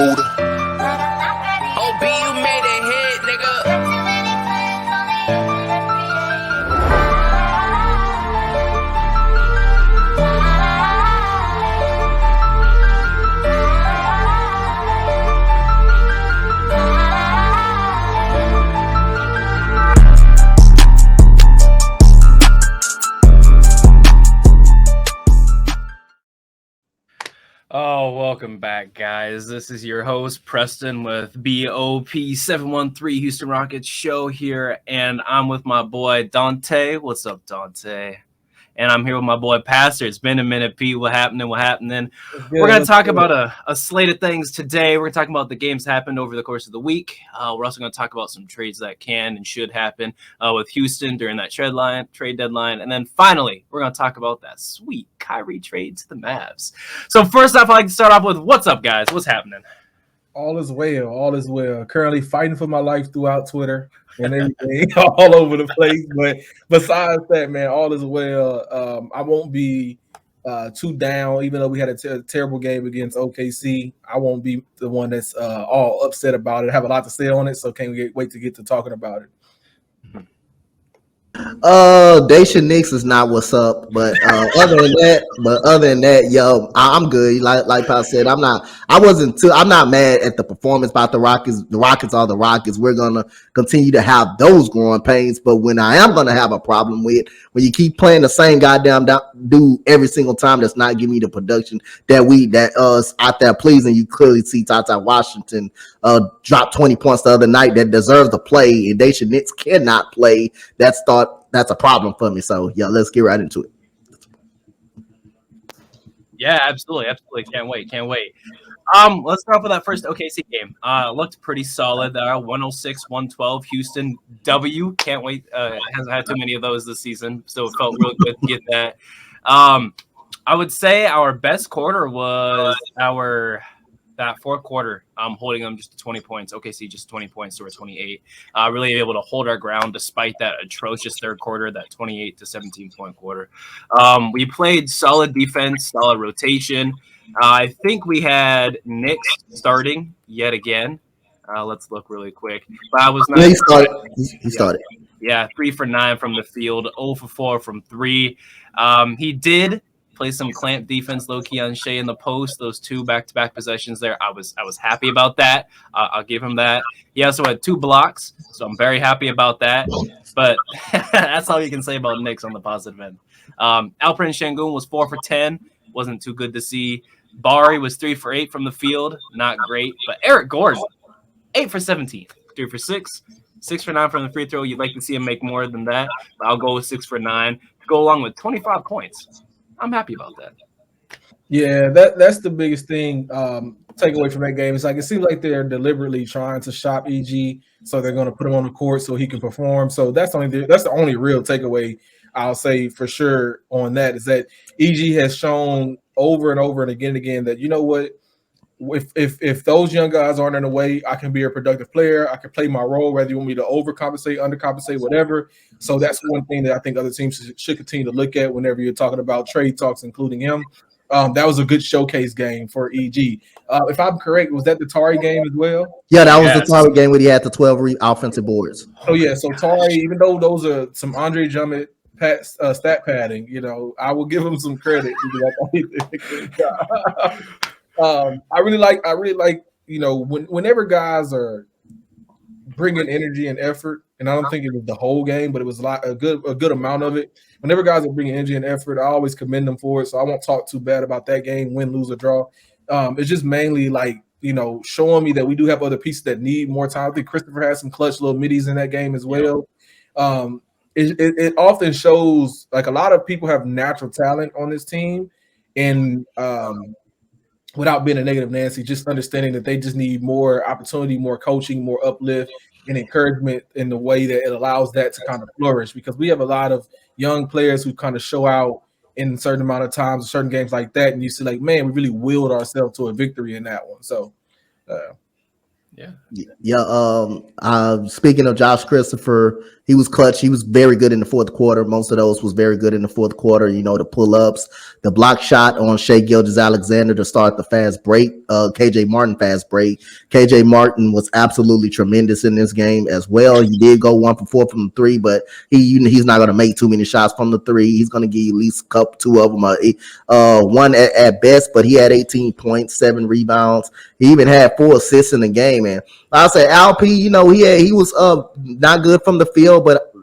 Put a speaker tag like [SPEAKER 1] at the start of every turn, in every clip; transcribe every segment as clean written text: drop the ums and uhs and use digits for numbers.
[SPEAKER 1] Buddha. OB, you made a hit, nigga.
[SPEAKER 2] Oh, welcome back, guys. This is your host, Preston, with B.O.P 713 Houston Rockets show here, and I'm with my boy, Dante. What's up, Dante? And I'm here with my boy, Pastor. It's been a minute, Pete. What happening? We're going to talk about a slate of things today. We're going to talk about the games that happened over the course of the week. We're also going to talk about some trades that can and should happen with Houston during that trade deadline. And then finally, we're going to talk about that sweet Kyrie trade to the Mavs. So first off, I'd like to start off with what's up, guys? What's happening?
[SPEAKER 3] All is well. All is well. Currently fighting for my life throughout Twitter and everything, all over the place. But besides that, man, all is well. I won't be too down, even though we had a terrible game against OKC. I won't be the one that's all upset about it. I have a lot to say on it, so can't wait to get to talking about it.
[SPEAKER 4] Dacia Nix is not what's up, but other than that, yo, I'm good. Like Pal said, I'm not mad at the performance by the Rockets. The Rockets are the Rockets. We're gonna continue to have those growing pains, but when I am gonna have a problem with when you keep playing the same goddamn dude every single time that's not giving me the production that us out there pleasing. You clearly see Tata Washington drop 20 points the other night that deserves to play, and Dacia Nix cannot play. That's a problem for me. So yeah, let's get right into it.
[SPEAKER 2] Yeah, absolutely. Can't wait. Let's start off with that first OKC game. Looked pretty solid. 106-112 Houston W. Can't wait. Hasn't had too many of those this season, so it felt real good to get that. I would say our best quarter was that fourth quarter, holding them just to 20 points. OKC just 20 points to our 28. Really able to hold our ground despite that atrocious third quarter, that 28 to 17 point quarter. We played solid defense, solid rotation. I think we had Knicks starting yet again. Let's look really quick. But I was not.
[SPEAKER 4] Yeah, he started.
[SPEAKER 2] Yeah, 3 for 9 from the field, 0 for 4 from 3. He did play some clamp defense, low-key on Shea in the post. Those 2 back-to-back possessions there, I was happy about that. I'll give him that. He also had 2 blocks, so I'm very happy about that. But that's all you can say about Knicks on the positive end. Alperen Şengün was 4 for 10. Wasn't too good to see. Bari was 3 for 8 from the field. Not great. But Eric Gordon, 8 for 17. 3 for 6. 6 for 9 from the free throw. You'd like to see him make more than that. But I'll go with 6 for 9 to go along with 25 points. I'm happy about that.
[SPEAKER 3] Yeah, that's the biggest thing. Take away from that game. It's like it seems like they're deliberately trying to shop EG, so they're going to put him on the court so he can perform. So that's the only real takeaway I'll say for sure on that is that EG has shown over and over and again that, you know what, if those young guys aren't in the way, I can be a productive player. I can play my role, whether you want me to overcompensate, undercompensate, whatever. So that's one thing that I think other teams should continue to look at whenever you're talking about trade talks, including him. That was a good showcase game for EG. If I'm correct, was that the Tari game as well?
[SPEAKER 4] Yeah, that was the Tari game where he had the 12 offensive boards.
[SPEAKER 3] So Tari, even though those are some Andre Drummond stat padding, you know, I will give him some credit. I really like, you know, whenever guys are bringing energy and effort, and I don't think it was the whole game, but it was a good amount of it. Whenever guys are bringing energy and effort, I always commend them for it. So I won't talk too bad about that game, win, lose, or draw. It's just mainly like, you know, showing me that we do have other pieces that need more time. I think Christopher had some clutch little middies in that game as well. It often shows like a lot of people have natural talent on this team, and without being a negative Nancy, just understanding that they just need more opportunity, more coaching, more uplift and encouragement in the way that it allows that to kind of flourish, because we have a lot of young players who kind of show out in a certain amount of times, certain games like that, and you see like, man, we really willed ourselves to a victory in that one. So
[SPEAKER 4] Yeah. Speaking of Josh Christopher, he was clutch. He was very good in the fourth quarter. Most of those was very good in the fourth quarter. You know, the pull ups, the block shot on Shea Gilgeous-Alexander to start the fast break. KJ Martin fast break. KJ Martin was absolutely tremendous in this game as well. He did go 1 for 4 from the three, but he's not going to make too many shots from the three. He's going to give you at least two of them, one at best. But he had 18 points, 7 rebounds. He even had 4 assists in the game, man. I say Alp, you know, he was not good from the field, but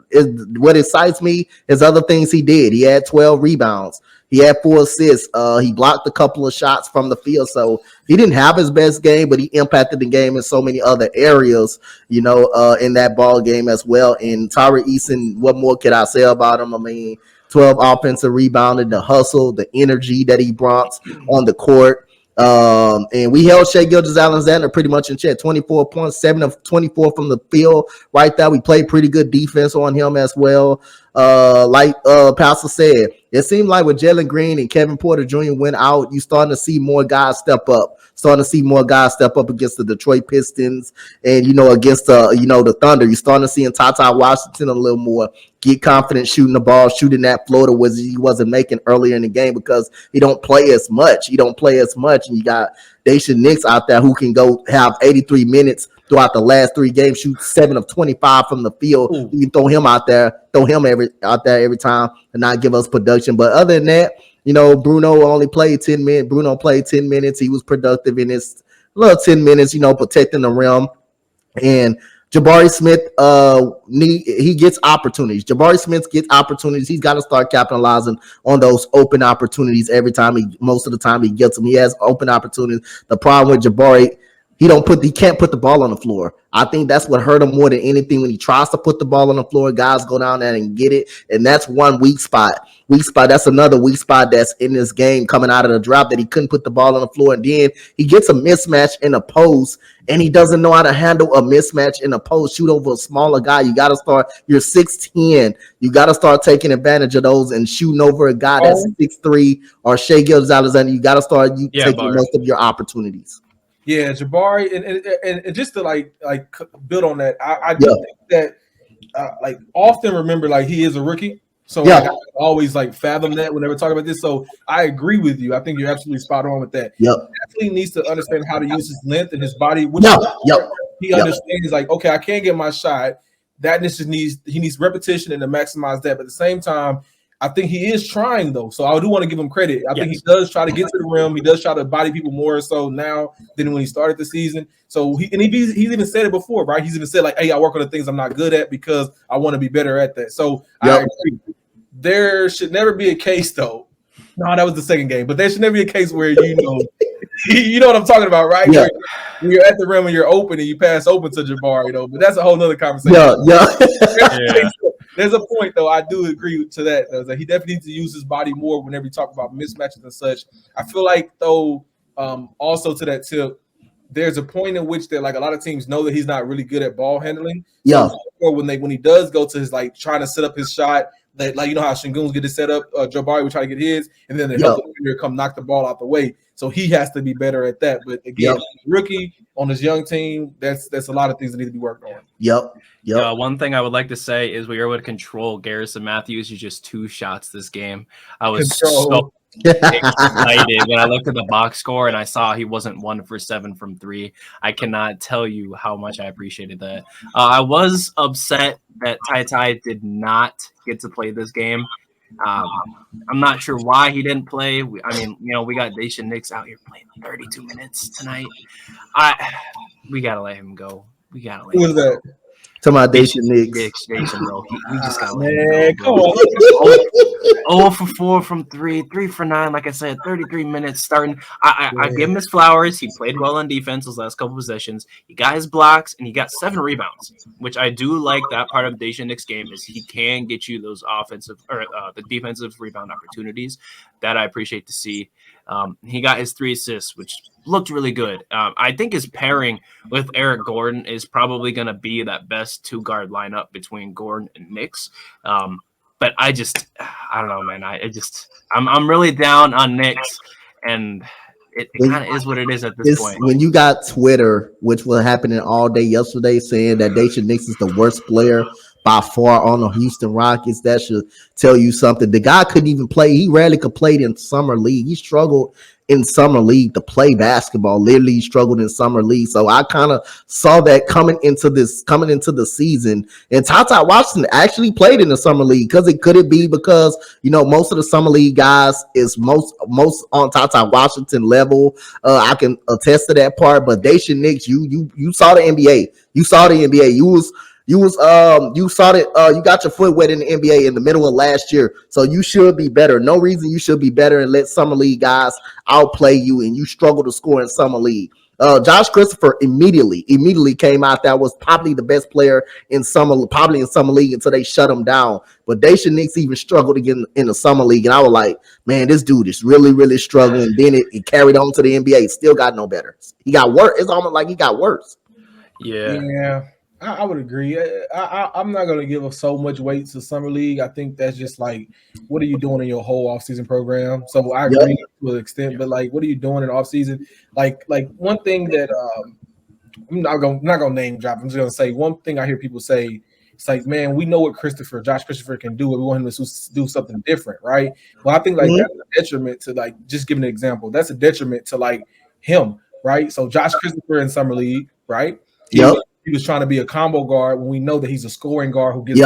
[SPEAKER 4] what excites me is other things he did. He had 12 rebounds. He had 4 assists. He blocked a couple of shots from the field. So he didn't have his best game, but he impacted the game in so many other areas, you know, in that ball game as well. And Tyre Eason, what more could I say about him? I mean, 12 offensive rebounding, the hustle, the energy that he brought on the court. And we held Shea Gilgeous-Alexander pretty much in check. 24 points, 7 of 24 from the field. Right there, we played pretty good defense on him as well. Like Pastor said, it seemed like with Jalen Green and Kevin Porter Jr. went out, you starting to see more guys step up. Starting to see more guys step up against the Detroit Pistons and, you know, against the Thunder. You're starting to see in Tata Washington a little more. Get confident shooting the ball, shooting that floater he wasn't making earlier in the game because he don't play as much. And you got Daisha Nix out there who can go have 83 minutes throughout the last 3 games, shoot 7 of 25 from the field. Ooh. You can throw him out there every time and not give us production. But other than that, you know, Bruno only played 10 minutes. Bruno played 10 minutes. He was productive in his little 10 minutes, you know, protecting the rim. And Jabari Smith, he gets opportunities. Jabari Smith gets opportunities. He's got to start capitalizing on those open opportunities every time. Most of the time he gets them. He has open opportunities. The problem with Jabari, he can't put the ball on the floor. I think that's what hurt him more than anything. When he tries to put the ball on the floor, guys go down there and get it. And that's one weak spot. That's another weak spot that's in this game coming out of the drop, that he couldn't put the ball on the floor. And then he gets a mismatch in a post, and he doesn't know how to handle a mismatch in a post. Shoot over a smaller guy. You got to start. You're 6'10". You got to start taking advantage of those and shooting over a guy that's 6'3" or Shea Gilgeous-Alexander. You got to start taking most of your opportunities.
[SPEAKER 3] Yeah, Jabari, and just to like build on that, I do think that like often remember like he is a rookie, so like, I always like fathom that whenever talking about this. So I agree with you. I think you're absolutely spot on with that.
[SPEAKER 4] Yep.
[SPEAKER 3] He definitely needs to understand how to use his length and his body. Which he understands like, okay, I can't get my shot. He needs repetition and to maximize that. But at the same time, I think he is trying though, so I do want to give him credit. I think he does try to get to the rim. He does try to body people more so now than when he started the season. So he's even said it before, right? He's even said like, "Hey, I work on the things I'm not good at because I want to be better at that." So I agree. There should never be a case though. No, that was the second game, but there should never be a case where you know what I'm talking about, right?
[SPEAKER 4] Yeah.
[SPEAKER 3] When you're at the rim and you're open and you pass open to Jabari, you know. But that's a whole nother conversation. There's a point, though. I do agree to that. Though, that he definitely needs to use his body more whenever you talk about mismatches and such. I feel like, though, also to that tip, there's a point in which that like a lot of teams know that he's not really good at ball handling. So when he does go to his like trying to set up his shot, that like you know how Şengün's get it set up, Jabari would try to get his, and then the help defender come knock the ball out the way. So he has to be better at that. But again, rookie on his young team, that's a lot of things that need to be worked on.
[SPEAKER 2] One thing I would like to say is we were able to control Garrison Matthews. He's just 2 shots this game. I was so excited when I looked at the box score and I saw he wasn't 1 for 7 from 3. I cannot tell you how much I appreciated that. I was upset that Ty did not get to play this game. I'm not sure why he didn't play. We got Daisha Nix out here playing 32 minutes tonight. We gotta let him go. Who
[SPEAKER 3] was that?
[SPEAKER 4] To my Daisha Nix,
[SPEAKER 2] bro. We just got let him go. Come on. 0 for 4 from 3, 3 for 9. Like I said, 33 minutes starting. I give him his flowers. He played well on defense those last couple possessions. He got his blocks and he got 7 rebounds, which I do like. That part of Daisha Nix's game is he can get you those offensive or the defensive rebound opportunities that I appreciate to see. He got his 3 assists, which looked really good. I think his pairing with Eric Gordon is probably going to be that best 2-guard lineup between Gordon and Nix. But I don't know, man. I'm really down on Nix, and it kind of is what it is at this
[SPEAKER 4] It's
[SPEAKER 2] point.
[SPEAKER 4] when you got Twitter, which was happening all day yesterday, saying that Daisha Nix is the worst player by far on the Houston Rockets. That should tell you something. The guy couldn't even play. He rarely could play in summer league. He struggled in summer league to play basketball. Literally he struggled in summer league. So I kind of saw that coming into the season. And Tata Washington actually played in the summer league because it could it be because most of the summer league guys is most on Tata Washington level. I can attest to that part. But Daisha Nix, you saw the NBA. You saw the NBA. You saw that you got your foot wet in the NBA in the middle of last year, so you should be better. No reason you should be better and let summer league guys outplay you, and you struggle to score in summer league. Josh Christopher immediately came out. That was probably the best player in summer league until they shut him down. But Daisha Nix even struggled again in the summer league, and I was like, man, this dude is really, really struggling. Then it carried on to the NBA. Still got no better. He got worse. It's almost like he got worse.
[SPEAKER 3] Yeah. I would agree. I'm not going to give so much weight to summer league. I think that's just like, what are you doing in your whole offseason program? So I agree to an extent, but like, what are you doing in offseason? Like one thing that I'm not gonna name drop. I'm just gonna say one thing I hear people say. It's like, man, we know what Josh Christopher can do, and we want him to do something different, right? Well, I think like that's a detriment to like just giving an example. That's a detriment to like him, right? So Josh Christopher in summer league, right? He was trying to be a combo guard when we know that he's a scoring guard who gets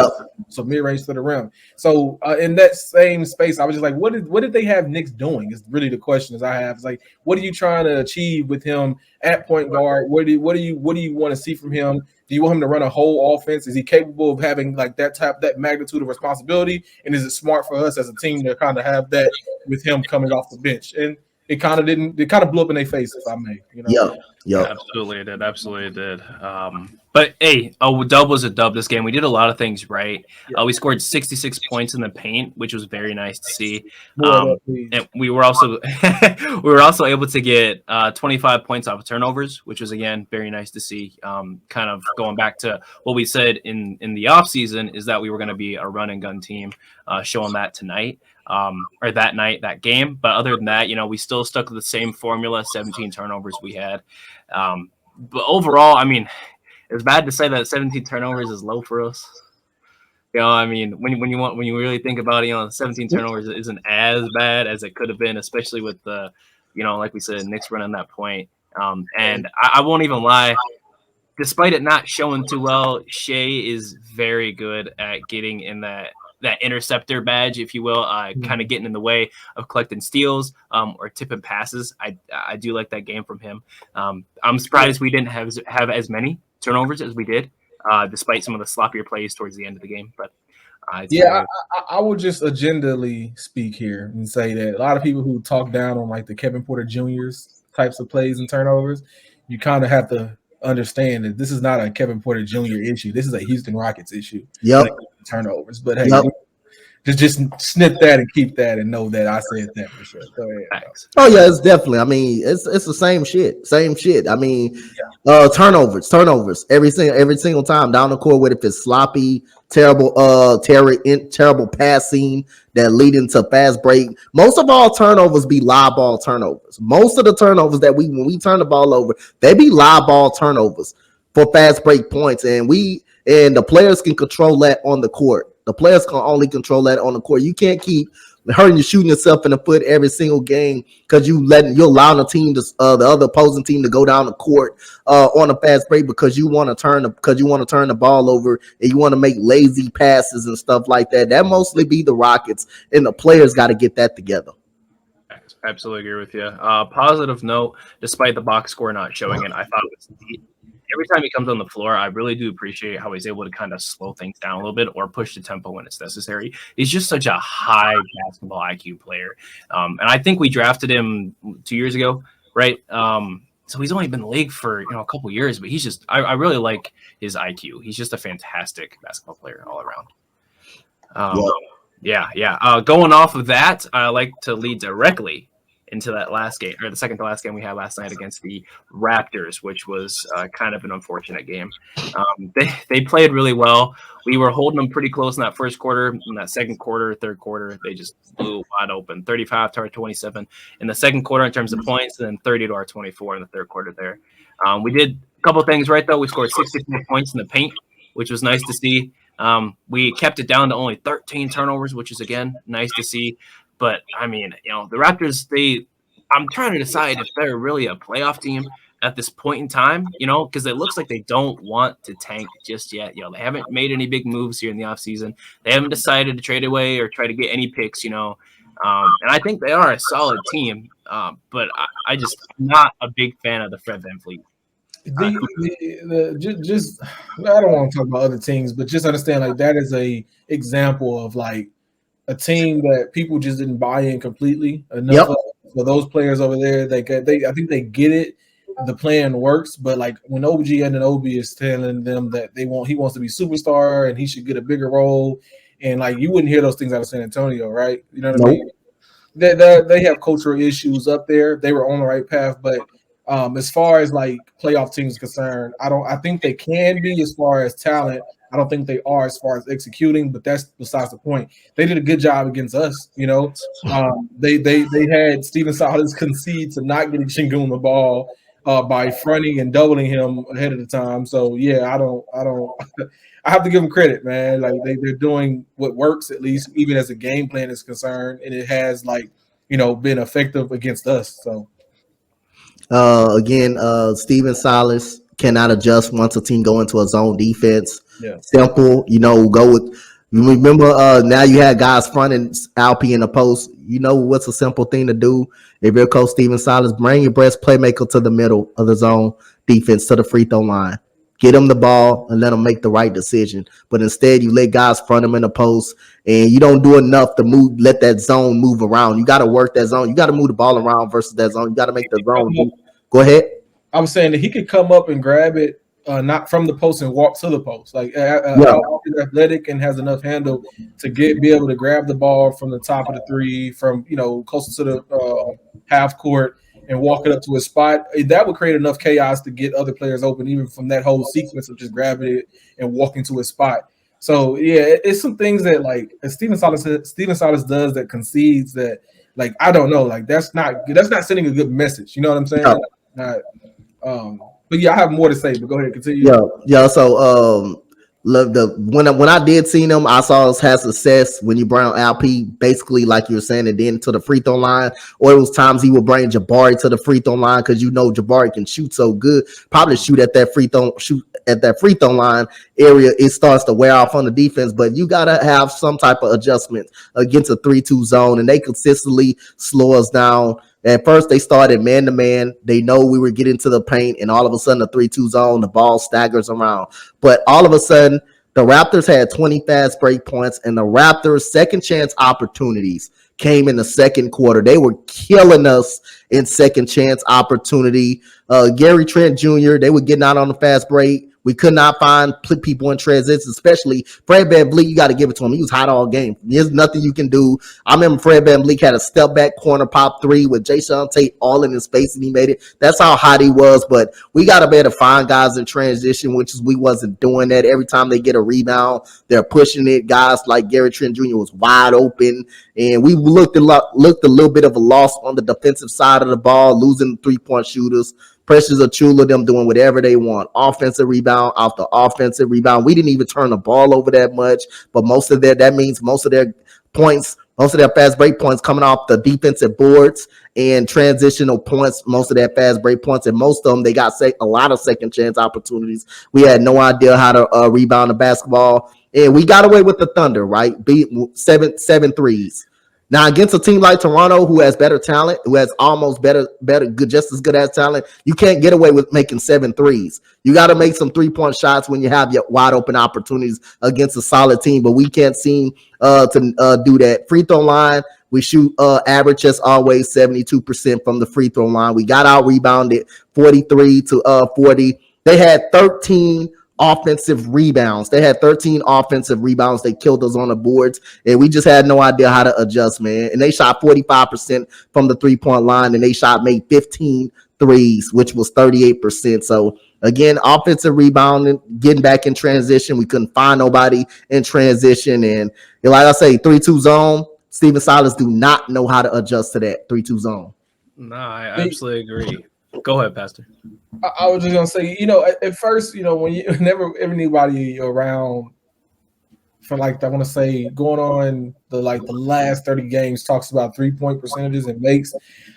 [SPEAKER 3] some mid-range to the rim. So in that same space, I was just like, what did they have Knicks doing? Is really the question I have. It's like, what are you trying to achieve with him at point guard? What do you want to see from him? Do you want him to run a whole offense? Is he capable of having like that magnitude of responsibility? And is it smart for us as a team to kind of have that with him coming off the bench? And it kind of blew up in their face, if I may.
[SPEAKER 4] Yeah,
[SPEAKER 2] absolutely it did. But hey, a dub was a dub this game. We did a lot of things right. We scored 66 points in the paint, which was very nice to see. And we were also able to get 25 points off of turnovers, which was again very nice to see. Kind of going back to what we said in the offseason is that we were going to be a run and gun team, showing that tonight. Or that game. But other than that, we still stuck with the same formula, 17 turnovers we had. But overall, I mean, it's bad to say that 17 turnovers is low for us. I mean, when you really think about it, 17 turnovers isn't as bad as it could have been, especially with the, like we said, Knicks running that point. And I won't even lie, despite it not showing too well, Shea is very good at getting in that interceptor badge, if you will, kind of getting in the way of collecting steals or tipping passes. I do like that game from him. I'm surprised we didn't have as many turnovers as we did, despite some of the sloppier plays towards the end of the game. But
[SPEAKER 3] I will just agendally speak here and say that a lot of people who talk down on like the Kevin Porter Jr.'s types of plays and turnovers, you kind of have to understand that this is not a Kevin Porter Jr. issue. This is a Houston Rockets issue. Turnovers. But hey, just snip that and keep that and know that I said that for sure. Go ahead.
[SPEAKER 2] Thanks.
[SPEAKER 4] Oh yeah, it's definitely. I mean, it's the same shit. I mean, turnovers every single time down the court. Whether if it's sloppy, terrible passing that lead into fast break. Most of all turnovers be live ball turnovers. Most of the turnovers that when we turn the ball over, they be live ball turnovers for fast break points, and the players can control that on the court. The players can only control that on the court. You can't keep hurting you, shooting yourself in the foot every single game because you're allowing the other opposing team to go down the court on a fast break because you want to turn the ball over and you want to make lazy passes and stuff like that. That mostly be the Rockets, and the players got to get that together.
[SPEAKER 2] Absolutely agree with you. Positive note, despite the box score not showing it, I thought it was neat. Every time he comes on the floor, I really do appreciate how he's able to kind of slow things down a little bit or push the tempo when it's necessary. He's just such a high basketball IQ player. And I think we drafted him 2 years ago, right? So he's only been in the league for a couple years, but he's just I really like his IQ. He's just a fantastic basketball player all around. Going off of that, I like to lead directly into that last game, or the second to last game we had last night against the Raptors, which was kind of an unfortunate game. They played really well. We were holding them pretty close in that first quarter. In that second quarter, third quarter, they just blew wide open, 35 to our 27 in the second quarter in terms of points, and then 30 to our 24 in the third quarter there. We did a couple of things right, though. We scored 64 points in the paint, which was nice to see. We kept it down to only 13 turnovers, which is, again, nice to see. But, I mean, the Raptors, I'm trying to decide if they're really a playoff team at this point in time, because it looks like they don't want to tank just yet. They haven't made any big moves here in the offseason. They haven't decided to trade away or try to get any picks, and I think they are a solid team, but I'm not a big fan of the Fred VanVleet.
[SPEAKER 3] Just I don't want to talk about other teams, but just understand like that is a example of like a team that people just didn't buy in completely enough.
[SPEAKER 4] Yep.
[SPEAKER 3] For those players over there, I think they get it. The plan works, but like when OG Anunoby is telling them that he wants to be superstar and he should get a bigger role, and like you wouldn't hear those things out of San Antonio, right? You know what I mean? They have cultural issues up there. They were on the right path, but as far as like playoff teams concerned, I think they can be as far as talent. I don't think they are as far as executing, but that's besides the point. They did a good job against us, They had Steven Silas concede to not getting Şengün the ball by fronting and doubling him ahead of the time. So yeah, I don't I have to give them credit, man. Like they're doing what works, at least even as a game plan is concerned, and it has been effective against us. So
[SPEAKER 4] again, Steven Silas cannot adjust once a team go into a zone defense.
[SPEAKER 3] Yeah.
[SPEAKER 4] Simple, go with. Remember, now you had guys fronting Alpi in the post. What's a simple thing to do? If you're Coach Steven Silas, bring your best playmaker to the middle of the zone defense to the free throw line. Get him the ball and let him make the right decision. But instead, you let guys front him in the post, and you don't do enough to let that zone move around. You got to work that zone. You got to move the ball around versus that zone. You got to make the zone move. Go ahead.
[SPEAKER 3] I was saying that he could come up and grab it, not from the post and walk to the post. Like he's athletic and has enough handle to be able to grab the ball from the top of the three, from closer to the half court, and walk it up to a spot. That would create enough chaos to get other players open, even from that whole sequence of just grabbing it and walking to a spot. So yeah, it's some things that like Steven Silas does that concedes that, like, I don't know, like that's not sending a good message. You know what I'm saying? But yeah, I have more to say, but go ahead, continue.
[SPEAKER 4] Yeah. So when I did see them, I saw us have success when you bring LP, basically like you were saying, and then to the free throw line, or it was times he would bring Jabari to the free throw line because Jabari can shoot so good. Probably shoot at that free throw line area. It starts to wear off on the defense, but you gotta have some type of adjustment against a 3-2 zone, and they consistently slow us down. At first, they started man-to-man. They know we were getting to the paint, and all of a sudden, the 3-2 zone, the ball staggers around. But all of a sudden, the Raptors had 20 fast break points, and the Raptors' second chance opportunities came in the second quarter. They were killing us in second chance opportunity. Gary Trent Jr., they were getting out on the fast break. We could not find people in transition, especially Fred VanVleet. You got to give it to him. He was hot all game. There's nothing you can do. I remember Fred VanVleet had a step back corner pop three with Jason Tate all in his face, and he made it. That's how hot he was. But we got to be able to find guys in transition, we wasn't doing that. Every time they get a rebound, they're pushing it. Guys like Gary Trent Jr. was wide open, and we looked a little bit of a loss on the defensive side of the ball, losing 3-point shooters. Precious Achula, them doing whatever they want. Offensive rebound after offensive rebound. We didn't even turn the ball over that much, but that means most of their points, most of their fast break points coming off the defensive boards and transitional points, most of their fast break points, and most of them, they got a lot of second chance opportunities. We had no idea how to rebound the basketball, and we got away with the Thunder, right? Beat 7 threes. Now, against a team like Toronto, who has better talent, who has almost just as good as talent, you can't get away with making 7 threes. You got to make some 3-point shots when you have your wide open opportunities against a solid team, but we can't seem to do that. Free throw line, we shoot average as always 72% from the free throw line. We got out rebounded 43 to 40. They had 13 offensive rebounds. They had 13 offensive rebounds. They killed us on the boards, and we just had no idea how to adjust, man. And they shot 45% from the 3-point line, and they made 15 threes, which was 38%. So again, offensive rebounding, getting back in transition. We couldn't find nobody in transition, and like I say, 3-2 zone. Steven Silas do not know how to adjust to that 3-2 zone.
[SPEAKER 2] No, I absolutely agree. Go ahead, Pastor.
[SPEAKER 3] I was just gonna say, at first, when you never anybody around for like I want to say going on the last 30 games talks about 3-point percentages and makes,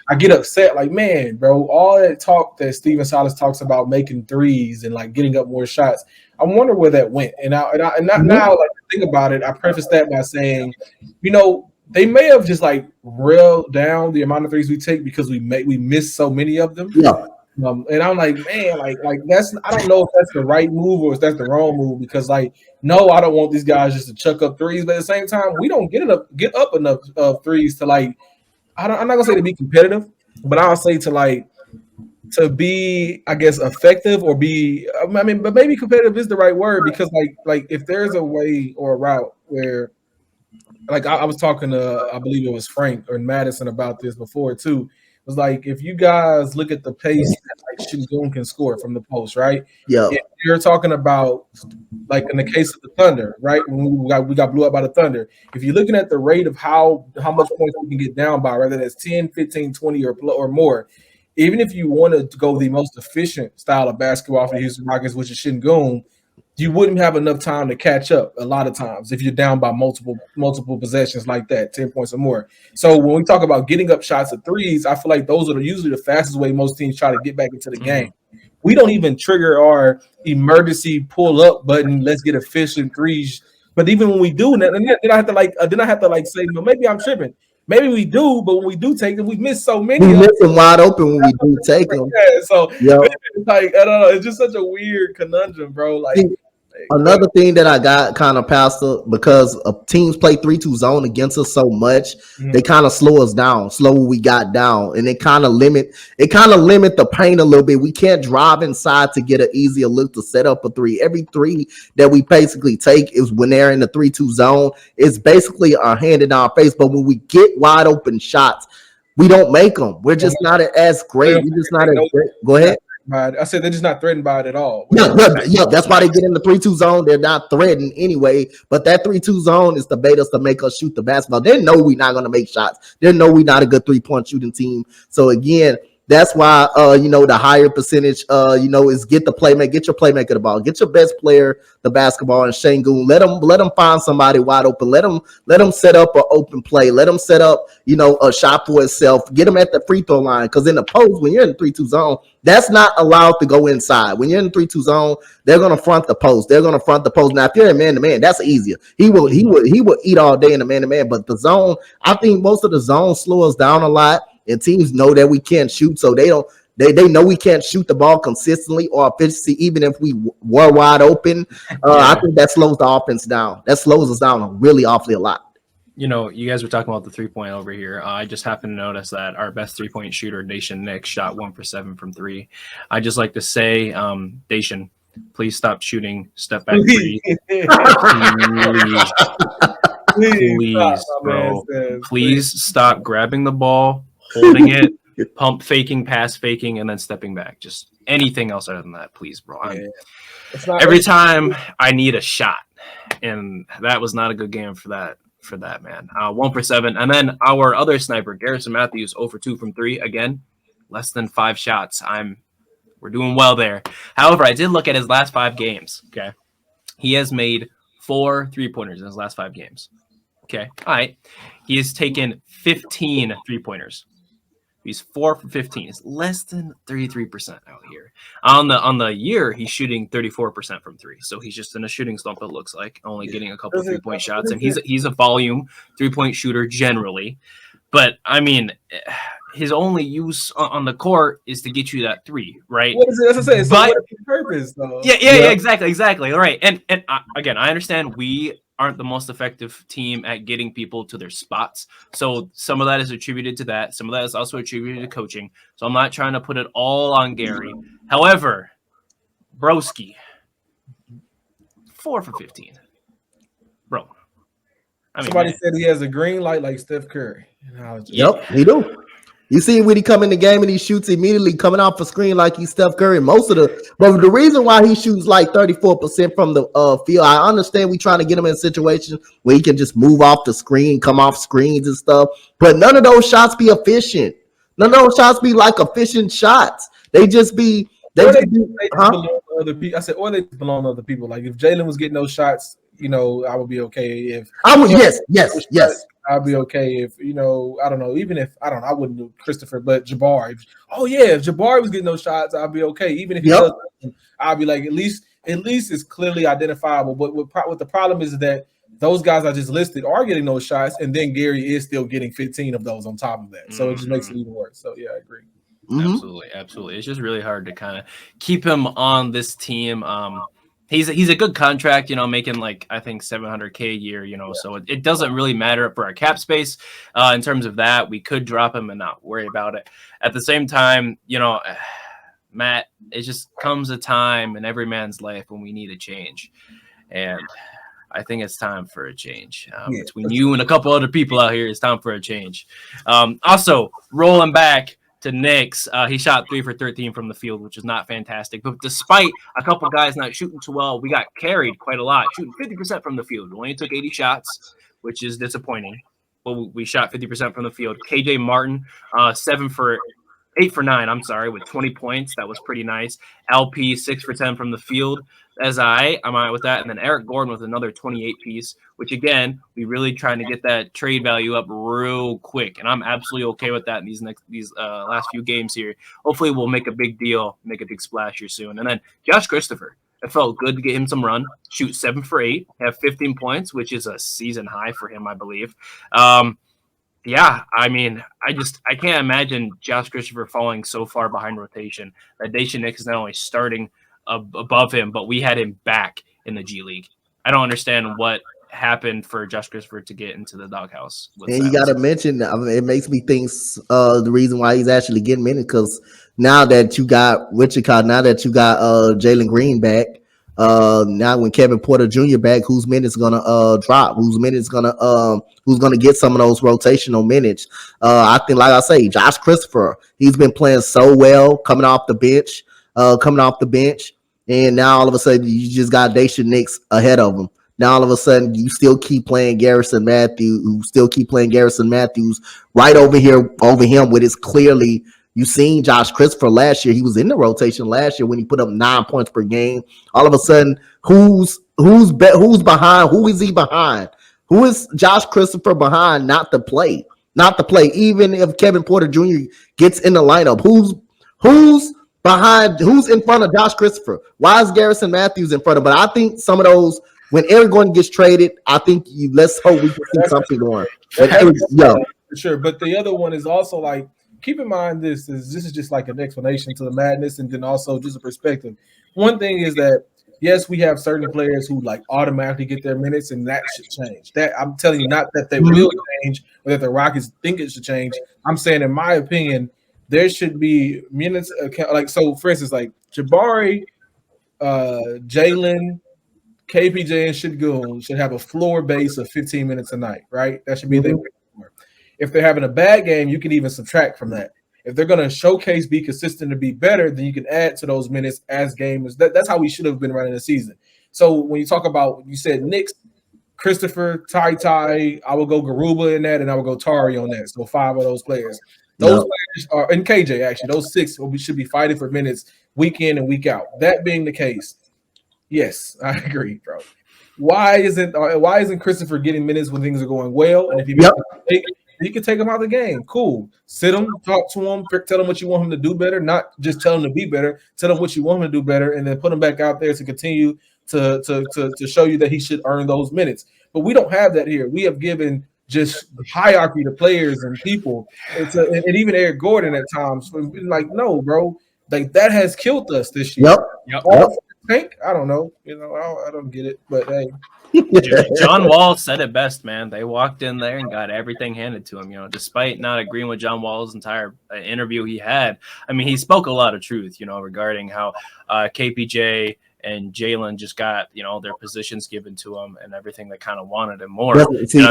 [SPEAKER 3] I get upset. Like, man, bro, all that talk that Steven Silas talks about making threes and like getting up more shots, I wonder where that went. And now, like think about it, I preface that by saying, they may have just like railed down the amount of threes we take because we miss so many of them.
[SPEAKER 4] Yeah.
[SPEAKER 3] And I'm like, man, like that's, I don't know if that's the right move or if that's the wrong move, because no, I don't want these guys just to chuck up threes, but at the same time, we don't get up enough threes to I'm not gonna say to be competitive, but I'll say to be, I guess, effective or be, but maybe competitive is the right word, because like if there's a way or a route where, I was talking to, I believe it was Frank or Madison about this before too. It was like, if you guys look at the pace that Shingun can score from the post, right?
[SPEAKER 4] Yeah.
[SPEAKER 3] If you're talking about, like in the case of the Thunder, right? When we got blew up by the Thunder. If you're looking at the rate of how much points we can get down by, whether that's 10, 15, 20 or more, even if you wanted to go the most efficient style of basketball for the Houston Rockets, which is Shingun, you wouldn't have enough time to catch up a lot of times if you're down by multiple possessions like that, 10 points or more. So when we talk about getting up shots of threes, I feel like those are usually the fastest way most teams try to get back into the game. We don't even trigger our emergency pull up button. Let's get efficient threes. But even when we do, then I have to say, no, maybe I'm tripping. Maybe we do, but when we do take them, we miss so many.
[SPEAKER 4] We miss them wide open when we do take them.
[SPEAKER 3] Yeah, so
[SPEAKER 4] Yep.
[SPEAKER 3] I don't know. It's just such a weird conundrum, bro.
[SPEAKER 4] Another thing that I got kind of Pastor, because teams play 3-2 zone against us so much, they kind of slow us down, slow what we got down, and it kind of limit the paint a little bit. We can't drive inside to get an easier look to set up a three. Every three that we basically take is when they're in the 3-2 zone. It's basically a hand in our face, but when we get wide open shots, we don't make them. We're just not as great. We're just not as great. Go ahead.
[SPEAKER 3] I said they're just not threatened by it at all.
[SPEAKER 4] Yeah, that's why they get in the 3-2 zone. They're not threatened anyway. But that 3-2 zone is to bait us to make us shoot the basketball. They know we're not going to make shots. They know we're not a good 3-point shooting team. So again, that's why the higher percentage is get your playmaker the ball, get your best player the basketball, and Shangun. Let them find somebody wide open. Let them set up an open play. Let them set up a shot for itself. Get them at the free throw line, because in the post, when you're in the 3-2 zone, that's not allowed to go inside. When you're in the 3-2 zone, they're gonna front the post. Now, if you're in man to man, that's easier. He will eat all day in the man to man. But the zone, I think most of the zones slow us down a lot. And teams know that we can't shoot, so they know we can't shoot the ball consistently or efficiently, even if we were wide open. I think that slows the offense down. That slows us down really awfully a lot.
[SPEAKER 2] You guys were talking about the 3-point over here. I just happened to notice that our best 3-point shooter, Dacian Nix, shot 1 for 7 from 3. I just like to say, Dacian, please stop shooting step back threes. Please, bro. Please stop grabbing the ball, holding it, pump faking, pass faking, and then stepping back. Just anything else other than that, please, bro. Every time I need a shot, and that was not a good game for that man. 1 for 7, and then our other sniper, Garrison Matthews, 0 for 2 from 3. Again, less than 5 shots. We're doing well there. However, I did look at his last 5 games. Okay, he has made 4 3-pointers in his last 5 games. Okay, all right. He has taken 15 3-pointers. He's 4 for 15. It's less than 33% out here. On the year, he's shooting 34% from 3. So he's just in a shooting slump, it looks like, only getting a couple 3-point shots. And he's a volume 3-point shooter generally. But, I mean, his only use on the court is to get you that 3, right?
[SPEAKER 3] What is it? That's what I'm saying. So what is the purpose, though?
[SPEAKER 2] Yeah, exactly. All right. And again, I understand we aren't the most effective team at getting people to their spots. So some of that is attributed to that. Some of that is also attributed to coaching. So I'm not trying to put it all on Gary. However, Broski, 4 for 15. Bro. I mean,
[SPEAKER 3] Somebody
[SPEAKER 2] man.
[SPEAKER 3] said he has a green light like Steph Curry.
[SPEAKER 4] Yep, he do. You see when he come in the game and he shoots immediately coming off a screen like he's Steph Curry. But the reason why he shoots like 34% from the field, I understand we trying to get him in a situation where he can just move off the screen, come off screens and stuff. But none of those shots be efficient. None of those shots be like efficient shots. They just be
[SPEAKER 3] They just belong to other people. I said, or they just belong to other people. Like if Jalen was getting those shots, I would be okay. If
[SPEAKER 4] I would, yes.
[SPEAKER 3] I'd be okay if I don't know. Even if I wouldn't do Christopher, but Jabari. If Jabari was getting those shots, I'd be okay. Even if he does, I'd be like at least it's clearly identifiable. But what the problem is that those guys I just listed are getting those shots, and then Gary is still getting 15 of those on top of that. So it just makes it even worse. So yeah, I agree.
[SPEAKER 2] Absolutely. It's just really hard to kind of keep him on this team. He's a good contract, making like I think $700K a year, so it doesn't really matter for our cap space in terms of that. We could drop him and not worry about it. At the same time, Matt, it just comes a time in every man's life when we need a change, and I think it's time for a change. Between you and a couple other people out here, it's time for a change. Also, rolling back to Knicks, he shot 3 for 13 from the field, which is not fantastic. But despite a couple guys not shooting too well, we got carried quite a lot, shooting 50% from the field. We only took 80 shots, which is disappointing. But we shot 50% from the field. KJ Martin, 8 for 9, with 20 points. That was pretty nice. LP, 6 for 10 from the field. I'm all right with that. And then Eric Gordon with another 28 piece, which again, we really trying to get that trade value up real quick. And I'm absolutely okay with that in these last few games here. Hopefully we'll make a big deal, make a big splash here soon. And then Josh Christopher, it felt good to get him some run, shoot 7 for 8, have 15 points, which is a season high for him, I believe. Yeah, I mean, I can't imagine Josh Christopher falling so far behind rotation that Daisha Nix is not only starting above him, but we had him back in the G League. I don't understand what happened for Josh Christopher to get into the doghouse.
[SPEAKER 4] And you got to mention, it makes me think the reason why he's actually getting minutes because now that you got Jalen Green back, now when Kevin Porter Jr. back, whose minutes gonna drop? Whose gonna get some of those rotational minutes? I think, like I say, Josh Christopher, he's been playing so well coming off the bench, and now all of a sudden you just got Daisha Nix ahead of him. Now all of a sudden you still keep playing Garrison Matthews right over him with his clearly. You seen Josh Christopher last year. He was in the rotation last year when he put up 9 points per game. All of a sudden, who's behind? Who is he behind? Who is Josh Christopher behind? Not to play. Even if Kevin Porter Jr. gets in the lineup, who's behind? Who's in front of Josh Christopher? Why is Garrison Matthews in front of? But I think some of those when Eric Gordon gets traded, I think let's hope we can see something going.
[SPEAKER 3] For sure. But the other one is also like. Keep in mind this is just like an explanation to the madness and then also just a perspective. One thing is that, yes, we have certain players who like automatically get their minutes and that should change. That I'm telling you, not that they will change or that the Rockets think it should change. I'm saying, in my opinion, there should be minutes. Like, so for instance, like Jabari, Jalen, KPJ, and Shagun should have a floor base of 15 minutes a night, right? That should be their floor. If they're having a bad game, you can even subtract from that. If they're going to showcase, be consistent, to be better, then you can add to those minutes as games. That's how we should have been running the season. So when you talk about, you said Knicks, Christopher, Ty, I will go Garuba in that, and I will go Tari on that. So 5 of those players. Those players are, and KJ actually, those 6 should be fighting for minutes week in and week out. That being the case, yes, I agree, bro. Why isn't Christopher getting minutes when things are going well? And if you can take him out of the game. Cool. Sit him, talk to him, tell him what you want him to do better, not just tell him to be better. Tell him what you want him to do better, and then put him back out there to continue to show you that he should earn those minutes. But we don't have that here. We have given just hierarchy to players and people. And even Eric Gordon at times. Like, no, bro. Like, that has killed us this year.
[SPEAKER 2] Yep.
[SPEAKER 3] I don't know. I don't get it. But hey.
[SPEAKER 2] John Wall said it best, man. They walked in there and got everything handed to him. Despite not agreeing with John Wall's entire interview he had. I mean, he spoke a lot of truth, regarding how KPJ and Jalen just got their positions given to him and everything they kind of wanted and more.
[SPEAKER 4] See,